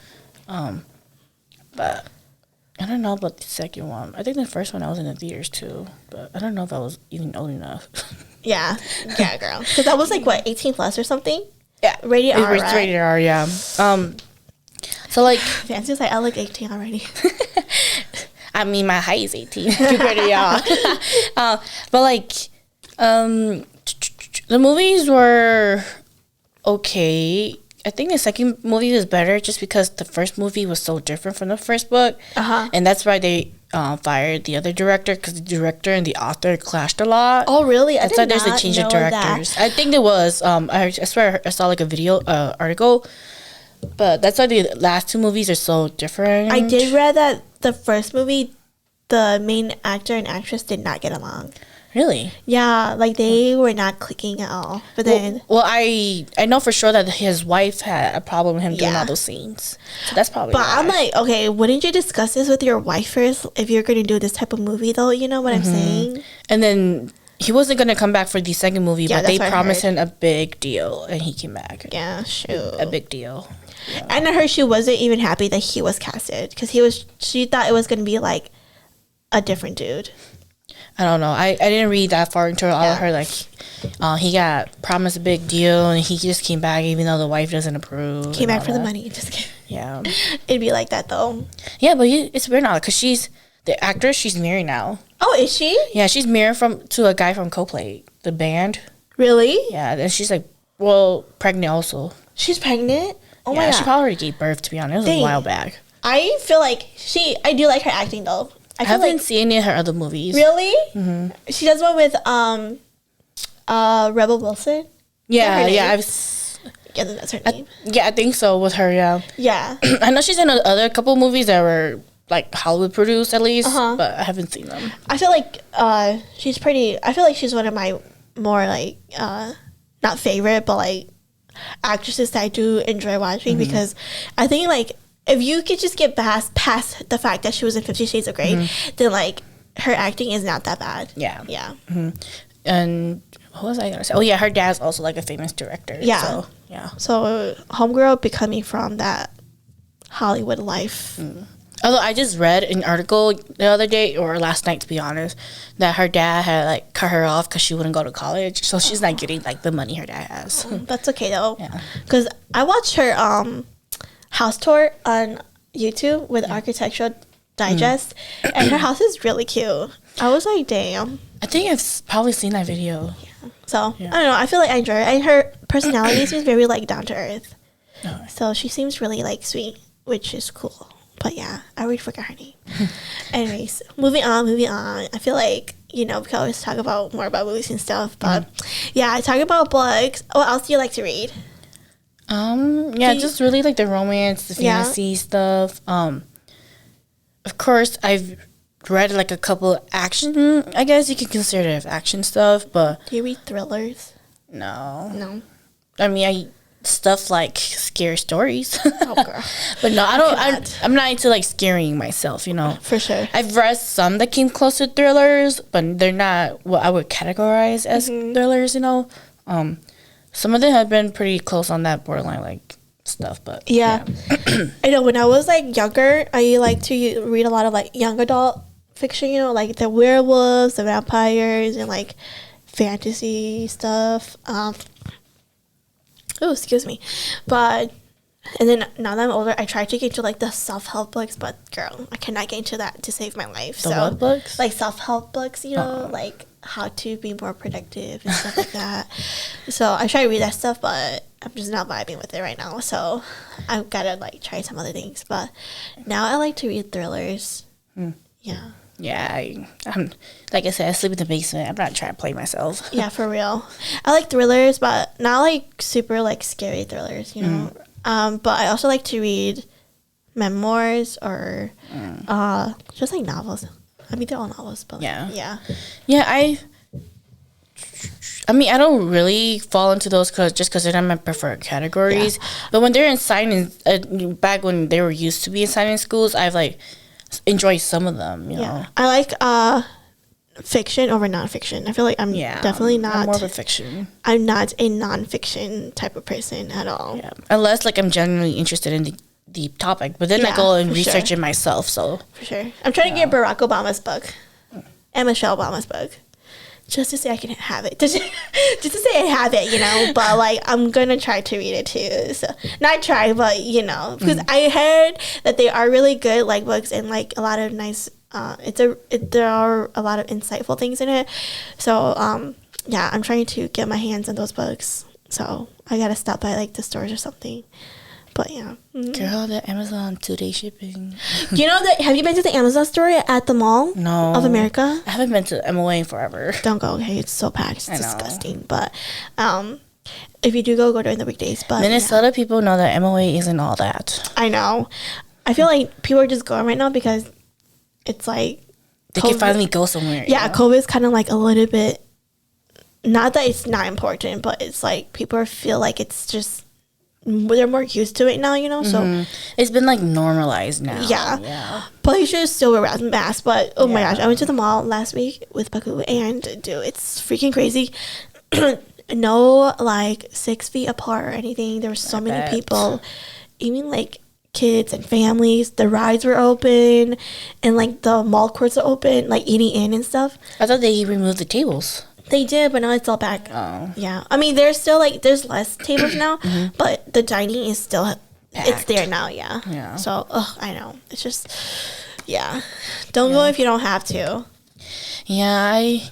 I don't know about the second one. I think the first one I was in the theaters too, but I don't know if I was even old enough. Yeah, girl. Because that was like what, 18 plus or something? Yeah, rated R. It's rated R, yeah. So like, Fancy's like, I look 18 already. I mean, my height is 18 compared to y'all. But like, the movies were okay. I think the second movie was better just because the first movie was so different from the first book, and that's why they fired the other director, because the director and the author clashed a lot. Oh, really? That's why there's a change of directors. That. I think there was. I swear I saw like a video article, but that's why the last two movies are so different. I did read that the first movie, the main actor and actress did not get along. Really? Yeah, like they were not clicking at all. But then, well, I know for sure that his wife had a problem with him doing all those scenes. So that's probably. But why. I'm like, okay, wouldn't you discuss this with your wife first if you're going to do this type of movie, though? You know what I'm saying? And then he wasn't going to come back for the second movie, but they promised him a big deal, and he came back. Yeah, shoot, a big deal. Yeah. And I heard she wasn't even happy that he was casted, because she thought it was going to be like a different dude. I don't know. I didn't read that far into it. All I heard, like, he got promised a big deal, and he just came back even though the wife doesn't approve. Came back for the money. Just kidding. Yeah. It'd be like that though. Yeah, but it's weird now because she's the actress. She's married now. Oh, is she? Yeah, she's married to a guy from Coldplay, the band. Really? Yeah, and she's like, pregnant also. She's pregnant? Oh yeah, my god. She probably gave birth, to be honest. It was a while back. I feel like I do like her acting though. I haven't seen any of her other movies. Really? Mm-hmm. She does one with Rebel Wilson. Yeah, yeah, that's her name. I think so with her. Yeah. Yeah. I know she's in other couple movies that were like Hollywood produced at least, but I haven't seen them. I feel like she's pretty. I feel like she's one of my more like not favorite, but like actresses that I do enjoy watching because I think like if you could just get past the fact that she was in 50 Shades of Grey, then like her acting is not that bad. Yeah. Yeah. And what was I gonna say? Oh yeah, her dad's also like a famous director. Yeah. So, yeah. So homegirl becoming from that Hollywood life. Although I just read an article the other day or last night, to be honest, that her dad had like cut her off because she wouldn't go to college, so she's not getting like the money her dad has. That's okay though. Yeah. Because I watched her house tour on YouTube with Architectural Digest, and her house is really cute. I was like, damn. I think I've probably seen that video. Yeah. So I don't know. I feel like I enjoy her, and her personality seems very like down to earth. Oh. So she seems really like sweet, which is cool. But yeah, I already forgot her name. Anyways, moving on. I feel like, we can always talk about more about movies and stuff. But yeah, talk about books. What else do you like to read? Just really like the romance, the fantasy stuff. Of course, I've read like a couple action. I guess you could consider it action stuff, but do you read thrillers? No. I mean, stuff like scary stories. Oh, girl. But no, I don't. I'm not into like scaring myself. For sure. I've read some that came close to thrillers, but they're not what I would categorize as thrillers. Some of them have been pretty close on that borderline like stuff, but yeah. I know when I was like younger, I like to read a lot of like young adult fiction, like the werewolves, the vampires, and like fantasy stuff. Oh, excuse me. And then now that I'm older, I try to get into like the self-help books, but girl, I cannot get into that to save my life. What books? Like self-help books, like how to be more productive and stuff like that. So I try to read that stuff, but I'm just not vibing with it right now. So I've got to like try some other things. But now I like to read thrillers. Yeah. Yeah, I'm like I said, I sleep in the basement. I'm not trying to play myself. Yeah, for real. I like thrillers, but not like super like scary thrillers, But I also like to read memoirs or just like novels. I mean, they're all novels, but yeah. I mean, I don't really fall into those just because they're not my preferred categories. Yeah. But when they're in signing, back when they were used to be in signing schools, I've like enjoyed some of them. You know, I like fiction over nonfiction. I feel like I'm definitely not. I'm more of a fiction. I'm not a nonfiction type of person at all. Yeah, unless like I'm genuinely interested in the topic, but then I go and research it myself. So for sure, I'm trying to get Barack Obama's book and Michelle Obama's book. Just to say I can have it. Just to say I have it, But, like, I'm going to try to read it, too. So, not try, but, Because I heard that they are really good, like, books and, like, a lot of nice... there are a lot of insightful things in it. So, I'm trying to get my hands on those books. So, I got to stop by, like, the stores or something. But, yeah. Girl, the Amazon 2-day shipping. Have you been to the Amazon store at the Mall of America? I haven't been to MOA in forever. Don't go, okay? It's so packed. It's disgusting. But if you do go during the weekdays. But Minnesota people know that MOA isn't all that. I know. I feel like people are just going right now because it's like... They can finally go somewhere. Yeah, COVID's kind of like a little bit... Not that it's not important, but it's like people feel like it's just... They're more used to it now, so it's been like normalized now. Yeah. But you should still wear masks. But oh my gosh, I went to the mall last week with Baku, and dude, it's freaking crazy. No, like 6 feet apart or anything. There were so many people, even like kids and families. The rides were open, and like the mall courts are open, like eating in and stuff. I thought they removed the tables. They did, but now it's all back. Oh. Yeah. I mean, there's still, like, there's less tables now, but the dining is still packed. It's there now, yeah. Yeah. So, I know. It's just, yeah. Don't go if you don't have to. Yeah, I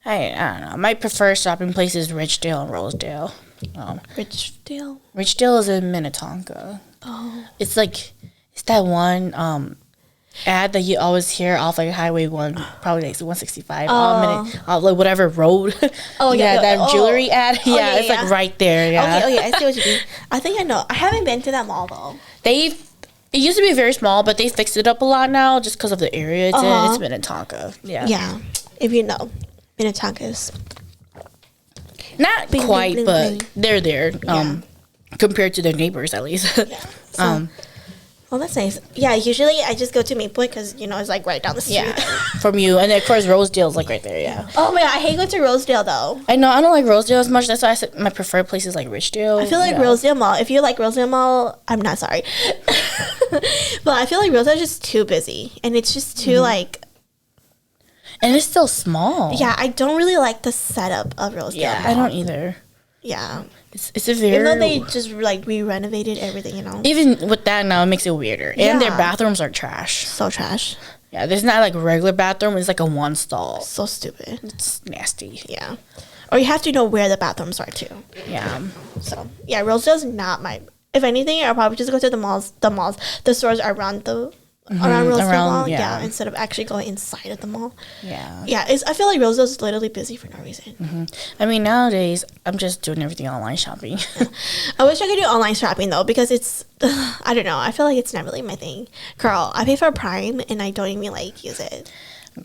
don't know. I might prefer shopping places Ridgedale and Rosedale. Ridgedale? Ridgedale is in Minnetonka. Oh. It's that one ad that you always hear off like Highway 1, probably like 165, like whatever road. Oh, yeah. That jewelry ad. Yeah, it's like right there. Yeah. Okay, I see what you mean. I think I know. I haven't been to that mall though. It used to be very small, but they fixed it up a lot now just because of the area it's in. It's Minnetonka. Yeah. Yeah. If you know, Minnetonka is not quite, but they're there. Compared to their neighbors, at least. Yeah. So, well, that's nice. Yeah, usually I just go to Maple because, it's like right down the street. Yeah, from you. And then, of course, Rosedale's like right there, yeah. Oh, man, I hate going to Rosedale, though. I know, I don't like Rosedale as much. That's why I said my preferred place is like Ridgedale. I feel like Rosedale Mall, if you like Rosedale Mall, I'm not sorry. But I feel like Rosedale is just too busy. And it's just too, And it's still small. Yeah, I don't really like the setup of Rosedale Mall. I don't either. Yeah. It's a very... Even though they just, re-renovated everything, Even with that now, it makes it weirder. Yeah. And their bathrooms are trash. So trash. Yeah, there's not, like, a regular bathroom. It's, like, a one-stall. So stupid. It's nasty. Yeah. Or you have to know where the bathrooms are, too. Yeah. So, yeah, Rosedale's not my... If anything, I'll probably just go to the malls. The stores around Rosedale Mall, instead of actually going inside of the mall. Yeah. Yeah, I feel like Rosedale's literally busy for no reason. Mm-hmm. I mean, nowadays, I'm just doing everything online shopping. I wish I could do online shopping, though, because it's, I don't know, I feel like it's not really my thing. Girl, I pay for Prime, and I don't even, use it.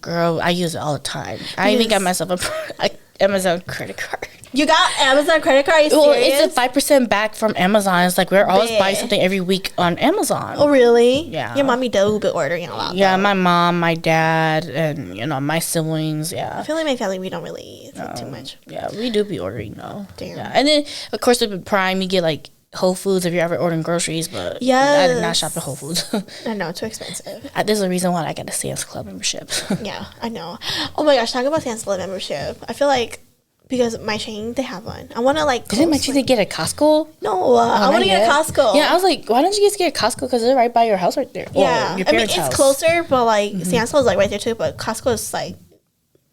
Girl, I use it all the time. I even got myself a Amazon credit card. You got Amazon credit card? Are you serious? Well, it's a 5% back from Amazon. It's like we're always buying something every week on Amazon. Oh, really? Yeah. Your mommy does be ordering a lot. Yeah, though. My mom, my dad, and my siblings. Yeah. I feel like my family, we don't really too much. Yeah, we do be ordering though. Damn. Yeah. And then of course with Prime, you get Whole Foods if you're ever ordering groceries, but I did not shop at Whole Foods. I know, too expensive. There's a reason why I got a Sam's Club membership. Yeah, I know. Oh my gosh, talking about Sam's Club membership. I feel like because my chain, they have one. I want to Didn't my chain they get a Costco? No, I want to get a Costco. Yeah, I was like, why don't you guys get a Costco? Because they're right by your house right there. Yeah, your it's house. closer, but Sam's Club is right there too, but Costco is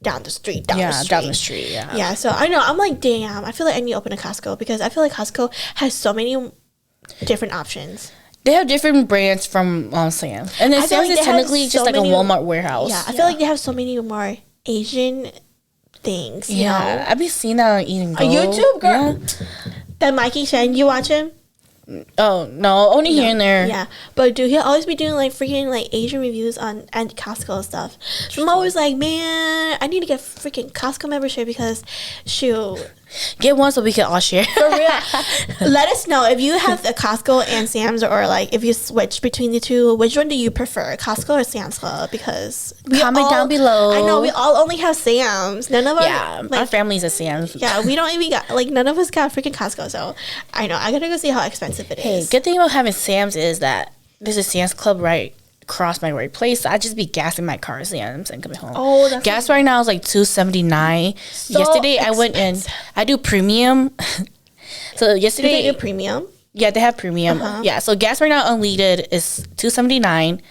down the street. Down the street, yeah. Yeah, so I know, I'm like, damn, I feel like I need to open a Costco because I feel like Costco has so many different options. They have different brands from Sam's. And then Sam's is technically just like a Walmart warehouse. Yeah, I feel like they have so many more Asian things. Yeah, I've been seeing that on Eating Go. On YouTube, girl? Yeah. That Mikey Shen, you watch him? Oh, no, only here and there. Yeah, but dude, he'll always be doing freaking Asian reviews on Costco and stuff. So I'm always like, man, I need to get freaking Costco membership because, shoot. Get one so we can all share. For real. Let us know if you have the Costco and Sam's, or if you switch between the two, which one do you prefer, Costco or Sam's Club? Because comment down below. I know we all only have Sam's. None of our family's a Sam's. Yeah, we don't even got none of us got freaking Costco. So I know I gotta go see how expensive it is. Hey, good thing about having Sam's is that there's a Sam's Club right across my workplace. So I just be gassing my car at Sam's and coming home. Oh, that's gas right now is $2.79. So yesterday expensive. I went in. I do premium. So yesterday they do premium. Yeah, they have premium. Yeah, so gas right now unleaded is $2.79.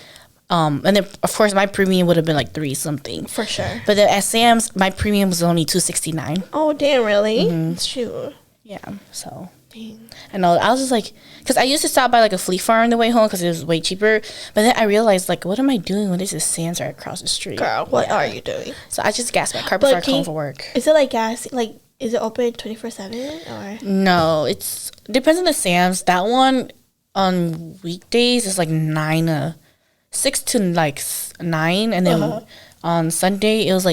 And then of course my premium would have been $3 something for sure. But then at Sam's my premium was only $2.69. Oh damn! Really? Mm-hmm. Shoot. Yeah. So. Dang. I know. I was just because I used to stop by a Fleet Farm on the way home because it was way cheaper. But then I realized what am I doing when there's a Sam's right across the street? Girl, what are you doing? So I just gassed my car before I come home for work. Is it gas? Is it open 24/7 or? No, it depends on the Sam's. That one on weekdays is 6 to 9, and then on Sunday it was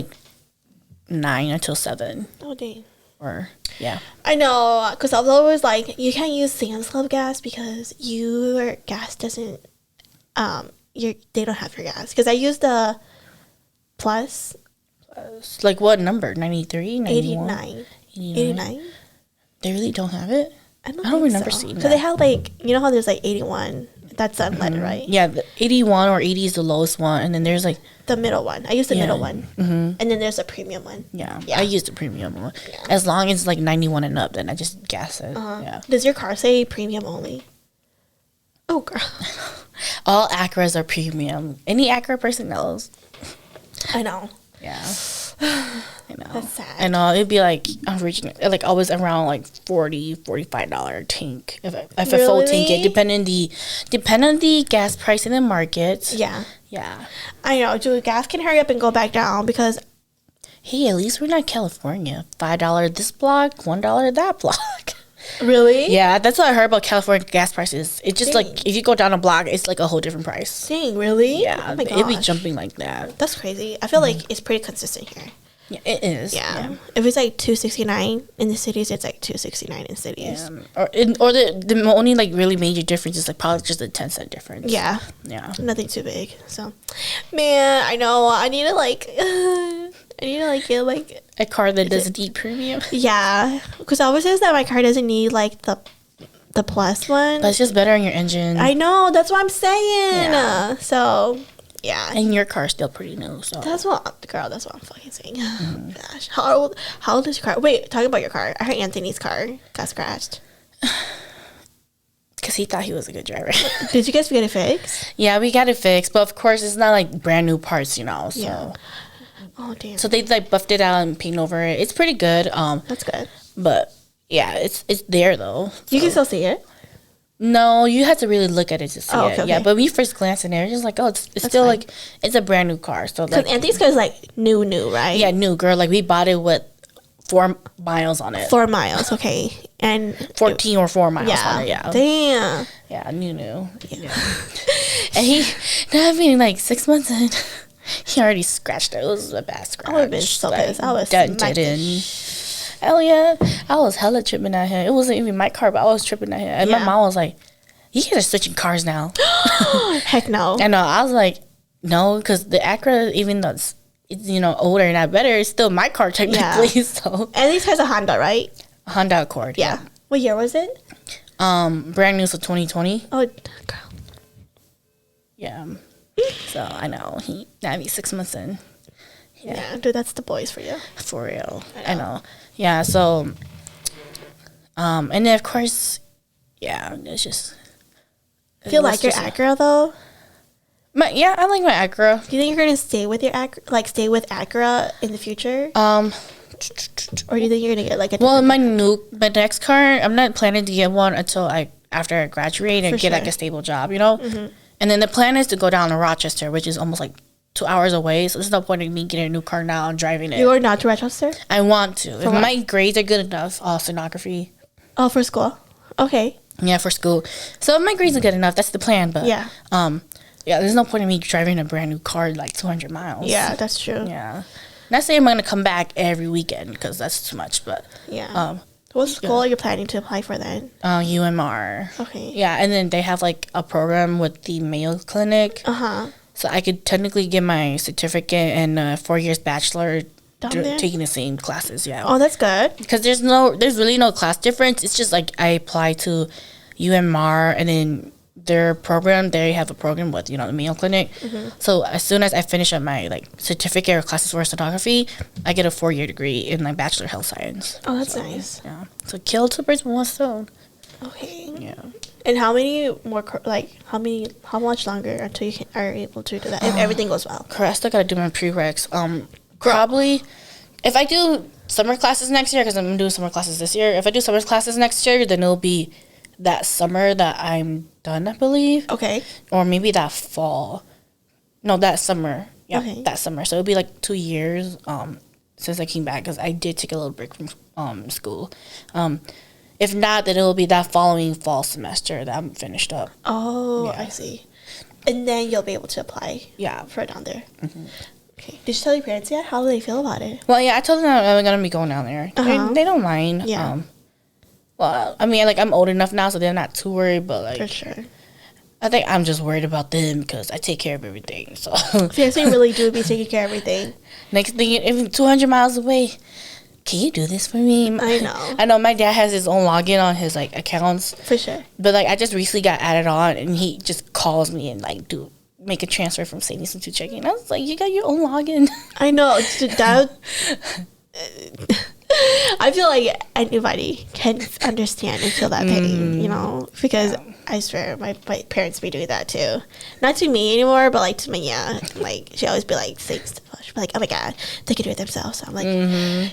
9 until 7. Oh dang. Or yeah, I know, because I was always you can't use Sam's Club gas because your gas doesn't, they don't have your gas. Because I used the plus. What number? 93, 91? 89. They really don't have it? I don't remember seeing that. So they have you know how there's 81. That's unleaded, right? Yeah, the 81 or 80 is the lowest one, and then there's the middle one. I use the middle one, and then there's a premium one. Yeah, I use the premium one. Yeah. As long as it's 91 and up, then I just gas it. Yeah. Does your car say premium only? Oh, girl. All Acuras are premium. Any Acura person knows. I know. Yeah. I know. That's sad. I know. It'd be like, I'm reaching, like, always around like $40-$45 tank. If a full tank, it depend on the gas price in the market. Yeah. Yeah. I know. Dude, gas can hurry up and go back down because. Hey, at least we're not California. $5 this block, $1 that block. Really? Yeah, that's what I heard about California gas prices. It's just like if you go down a block, it's like a whole different price. Dang, really? Yeah, oh my gosh. it'd be jumping like that. That's crazy. I feel like it's pretty consistent here. Yeah, it is. Yeah. If it's like $2.69 in the cities, it's like $2.69 in cities. Yeah. Or the only like really major difference is like probably just a 10-cent difference. Yeah. Yeah. Nothing too big. So, man, I know. I need to get like a car that doesn't eat premium. Yeah, because I always says that my car doesn't need like the plus one. But it's just better on your engine. I know. That's what I'm saying. Yeah. So. Yeah. And your car's still pretty new, so. That's what I'm fucking saying. Gosh. How old is your car? Wait, talking about your car. I heard Anthony's car got scratched. Because he thought he was a good driver. Did you guys get it fixed? Yeah, we got it fixed. But, of course, it's not, like, brand new parts, you know, so. Yeah. Oh, damn. So they, like, buffed it out and painted over it. It's pretty good. That's good. But, yeah, it's there, though. So. You can still see it? No, you have to really look at it to see it. Okay. Yeah, but when you first glance in there, it's just like, oh, it's still fine. Like, it's a brand new car. So because like, Anthony's car is like new, right? Yeah, new, girl. Like, we bought it with 4 miles on it. 4 miles, okay. And 14 or 4 miles on it, yeah. Damn. Yeah, new. Yeah. And he, not being like 6 months in, he already scratched it. It was a bad scratch. I would have been so pissed. I was dented in. Hell yeah. I was hella tripping at him. It wasn't even my car, but I was tripping at him. And my mom was like, you guys are switching cars now. Heck no. I know. I was like, no, because the Acura, even though it's older and not better, it's still my car technically. Yeah. So. At least has a Honda, right? A Honda Accord. Yeah. What year was it? Brand new, so 2020. Oh, girl. Yeah. So I know now he's 6 months in. Yeah, dude, that's the boys for you. For real. I know. Yeah, so and then of course, yeah, it's just feel like your Acura though? I like my Acura. Do you think you're gonna stay with your Acura in the future? Or do you think you're gonna get like a my next car, I'm not planning to get one until after I graduate and get like a stable job, you know? Mm-hmm. And then the plan is to go down to Rochester, which is almost like 2 hours away, so there's no point in me getting a new car now and driving it. You're not to Rochester? I want to. If my grades are good enough, stenography. Oh, for school? Okay. Yeah, for school. So if my grades are good enough, that's the plan, but there's no point in me driving a brand new car like 200 miles. Yeah, that's true. Yeah. Not saying I'm going to come back every weekend because that's too much, but... Yeah. What school are you planning to apply for then? UMR. Okay. Yeah, and then they have like a program with the Mayo Clinic. Uh-huh. So I could technically get my certificate and 4 years bachelor taking the same classes, yeah. Oh, that's good. Because there's really no class difference. It's just like I apply to UMR and then their program, they have a program with, the Mayo Clinic. Mm-hmm. So as soon as I finish up my like certificate or classes for stenography, I get a 4-year degree in like Bachelor of Health Science. Oh, that's nice. Yeah. So kill 2 birds with 1 stone. Okay. Yeah. And how much longer until you are able to do that if everything goes well? I still gotta do my prereqs. Probably, if I do summer classes next year, because I'm doing summer classes this year. If I do summer classes next year, then it'll be that summer that I'm done, I believe. Okay. Or maybe that fall. No, that summer. Yeah, okay. That summer. So it'll be like 2 years since I came back, because I did take a little break from school. If not, then it'll be that following fall semester that I'm finished up. Oh, yeah. I see. And then you'll be able to apply for it down there. Mm-hmm. Okay. Did you tell your parents yet? How do they feel about it? Well, yeah, I told them I'm going to be going down there. Uh-huh. They don't mind. Yeah. Well, I mean, like, I'm old enough now, so they're not too worried, but, like... For sure. I think I'm just worried about them because I take care of everything, so... Seriously, you really do be taking care of everything. Next thing, even 200 miles away... Can you do this for me? I know my dad has his own login on his like accounts. For sure. But like I just recently got added on and he just calls me and like make a transfer from savings to checking. I was like, you got your own login. I know. I feel like anybody can understand and feel that pain, because I swear, my parents be doing that too. Not to me anymore, but like to Maya. Like she always be like saying stuff. She'd be like, "Oh my god, they can do it themselves." So I'm like,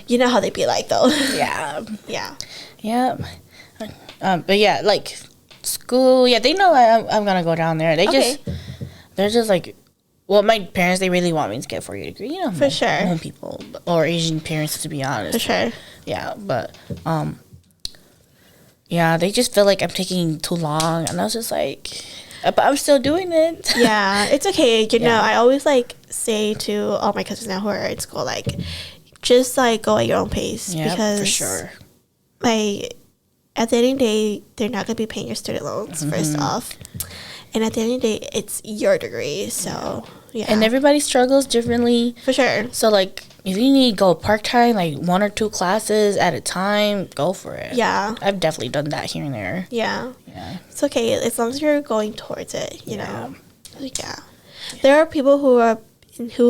you know how they be like though. Yeah. Yeah. But yeah, like school. Yeah, they know I'm gonna go down there. They're just like, well, my parents, they really want me to get a 4-year degree. You know, for sure. Home people or Asian parents, to be honest. For sure. Yeah, but yeah, they just feel like I'm taking too long, and I was just like, but I'm still doing it. Yeah, it's okay. You know, I always like say to all my cousins now who are in school, like, just like go at your own pace. Yeah, because for sure. Like, at the end of the day, they're not gonna be paying your student loans first off, and at the end of the day, it's your degree. So yeah, and everybody struggles differently. For sure. So like, if you need to go part-time, like 1 or 2 classes at a time, go for it. Yeah. I've definitely done that here and there. Yeah. Yeah. It's okay as long as you're going towards it, you know. Yeah. There are people who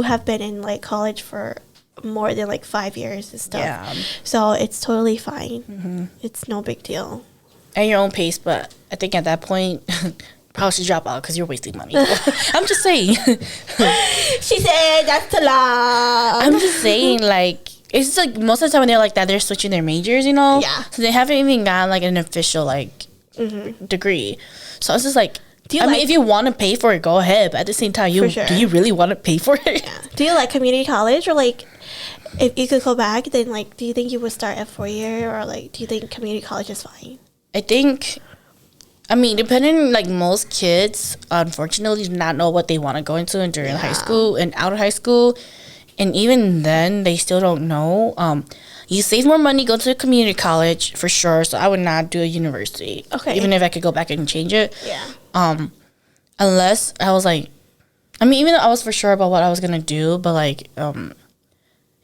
have been in like college for more than like 5 years and stuff. Yeah. So it's totally fine. It's no big deal. At your own pace, but I think at that point probably should drop out because you're wasting money. I'm just saying. She said that's too long. I'm just saying, like, it's just like most of the time when they're like that, they're switching their majors, you know? Yeah. So they haven't even gotten like an official like degree. So it's just like, I mean, if you want to pay for it, go ahead. But at the same time, do you really want to pay for it? Yeah. Do you like community college, or like if you could go back, then like do you think you would start at 4-year, or like do you think community college is fine? I think, I mean, depending, like most kids, unfortunately, do not know what they want to go into during high school and out of high school. And even then, they still don't know. You save more money, go to a community college for sure. So I would not do a university. Okay. Even if I could go back and change it. Yeah. Unless I was like, I mean, even though I was for sure about what I was gonna do, but like,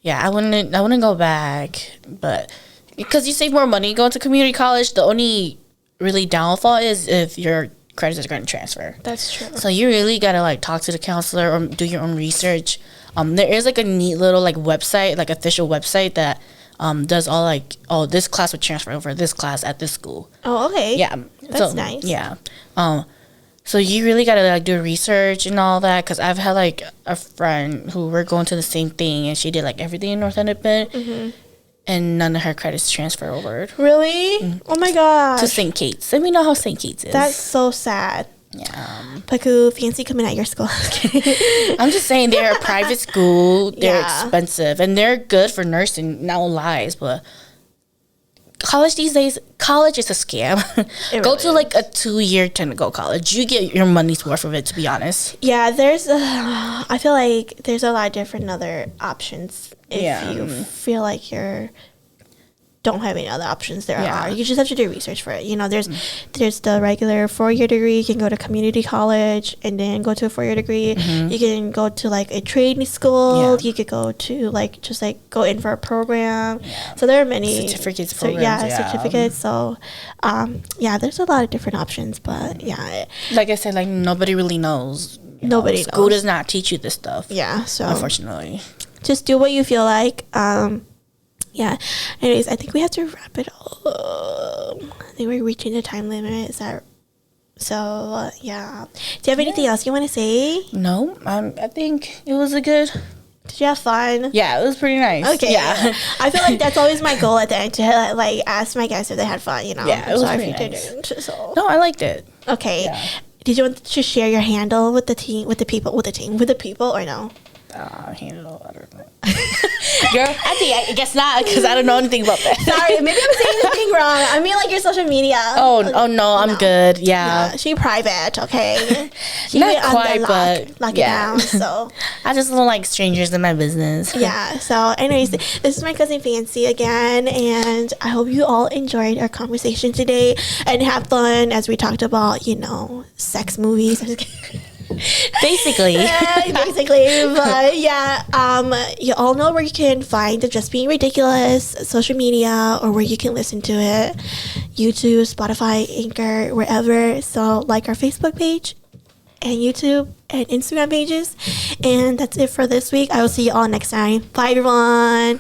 yeah, I wouldn't go back. But because you save more money going to community college, the only really downfall is if your credits are going to transfer. That's true. So you really gotta like talk to the counselor or do your own research. There is like a neat little like website, like official website that does all like, oh, this class would transfer over this class at this school. Oh, okay. Yeah, that's nice. Yeah. So you really gotta like do research and all that, because I've had like a friend who we're going to the same thing, and she did like everything in North Independent, and none of her credits transfer over. Really? Oh my gosh. To St. Kate's. Let me know how St. Kate's is. That's so sad. Yeah. Paku, fancy coming at your school. I'm just saying, they're a private school. They're expensive, and they're good for nursing. No lies, but college these days, college is a scam. Go to like a 2-year technical college. You get your money's worth of it, to be honest. Yeah, I feel like there's a lot of different other options if you feel like don't have any other options. There are. You just have to do research for it. You know, there's the regular 4-year degree. You can go to community college and then go to a 4-year degree. You can go to like a trade school. You could go to like just like go in for a program. So there are many certificates. Certificates. So there's a lot of different options. But like I said, like nobody really knows. Nobody knows. School does not teach you this stuff. Yeah. So unfortunately, just do what you feel like. Yeah. Anyways, I think we have to wrap it up. I think we're reaching the time limit. Is that so? Yeah. Do you have anything else you want to say? No. I think it was a good. Did you have fun? Yeah, it was pretty nice. Okay. Yeah. I feel like that's always my goal at the end, to like ask my guests if they had fun. You know. Yeah, it was pretty nice. So. No, I liked it. Okay. Yeah. Did you want to share your handle with the people, or no? Handle, I don't know. Girl, I guess not, because I don't know anything about that. Sorry, maybe I'm saying something wrong. I mean, like your social media. Oh no, I'm good. Yeah. She private, okay. She not quite, but lock it down. So I just don't like strangers in my business. Yeah. So, anyways, this is my cousin Fancy again, and I hope you all enjoyed our conversation today and have fun as we talked about, sex movies. Basically. But you all know where you can find the Just Being Ridiculous social media, or where you can listen to it: YouTube, Spotify, Anchor, wherever. So like our Facebook page and YouTube and Instagram pages. And that's it for this week. I will see you all next time. Bye, everyone.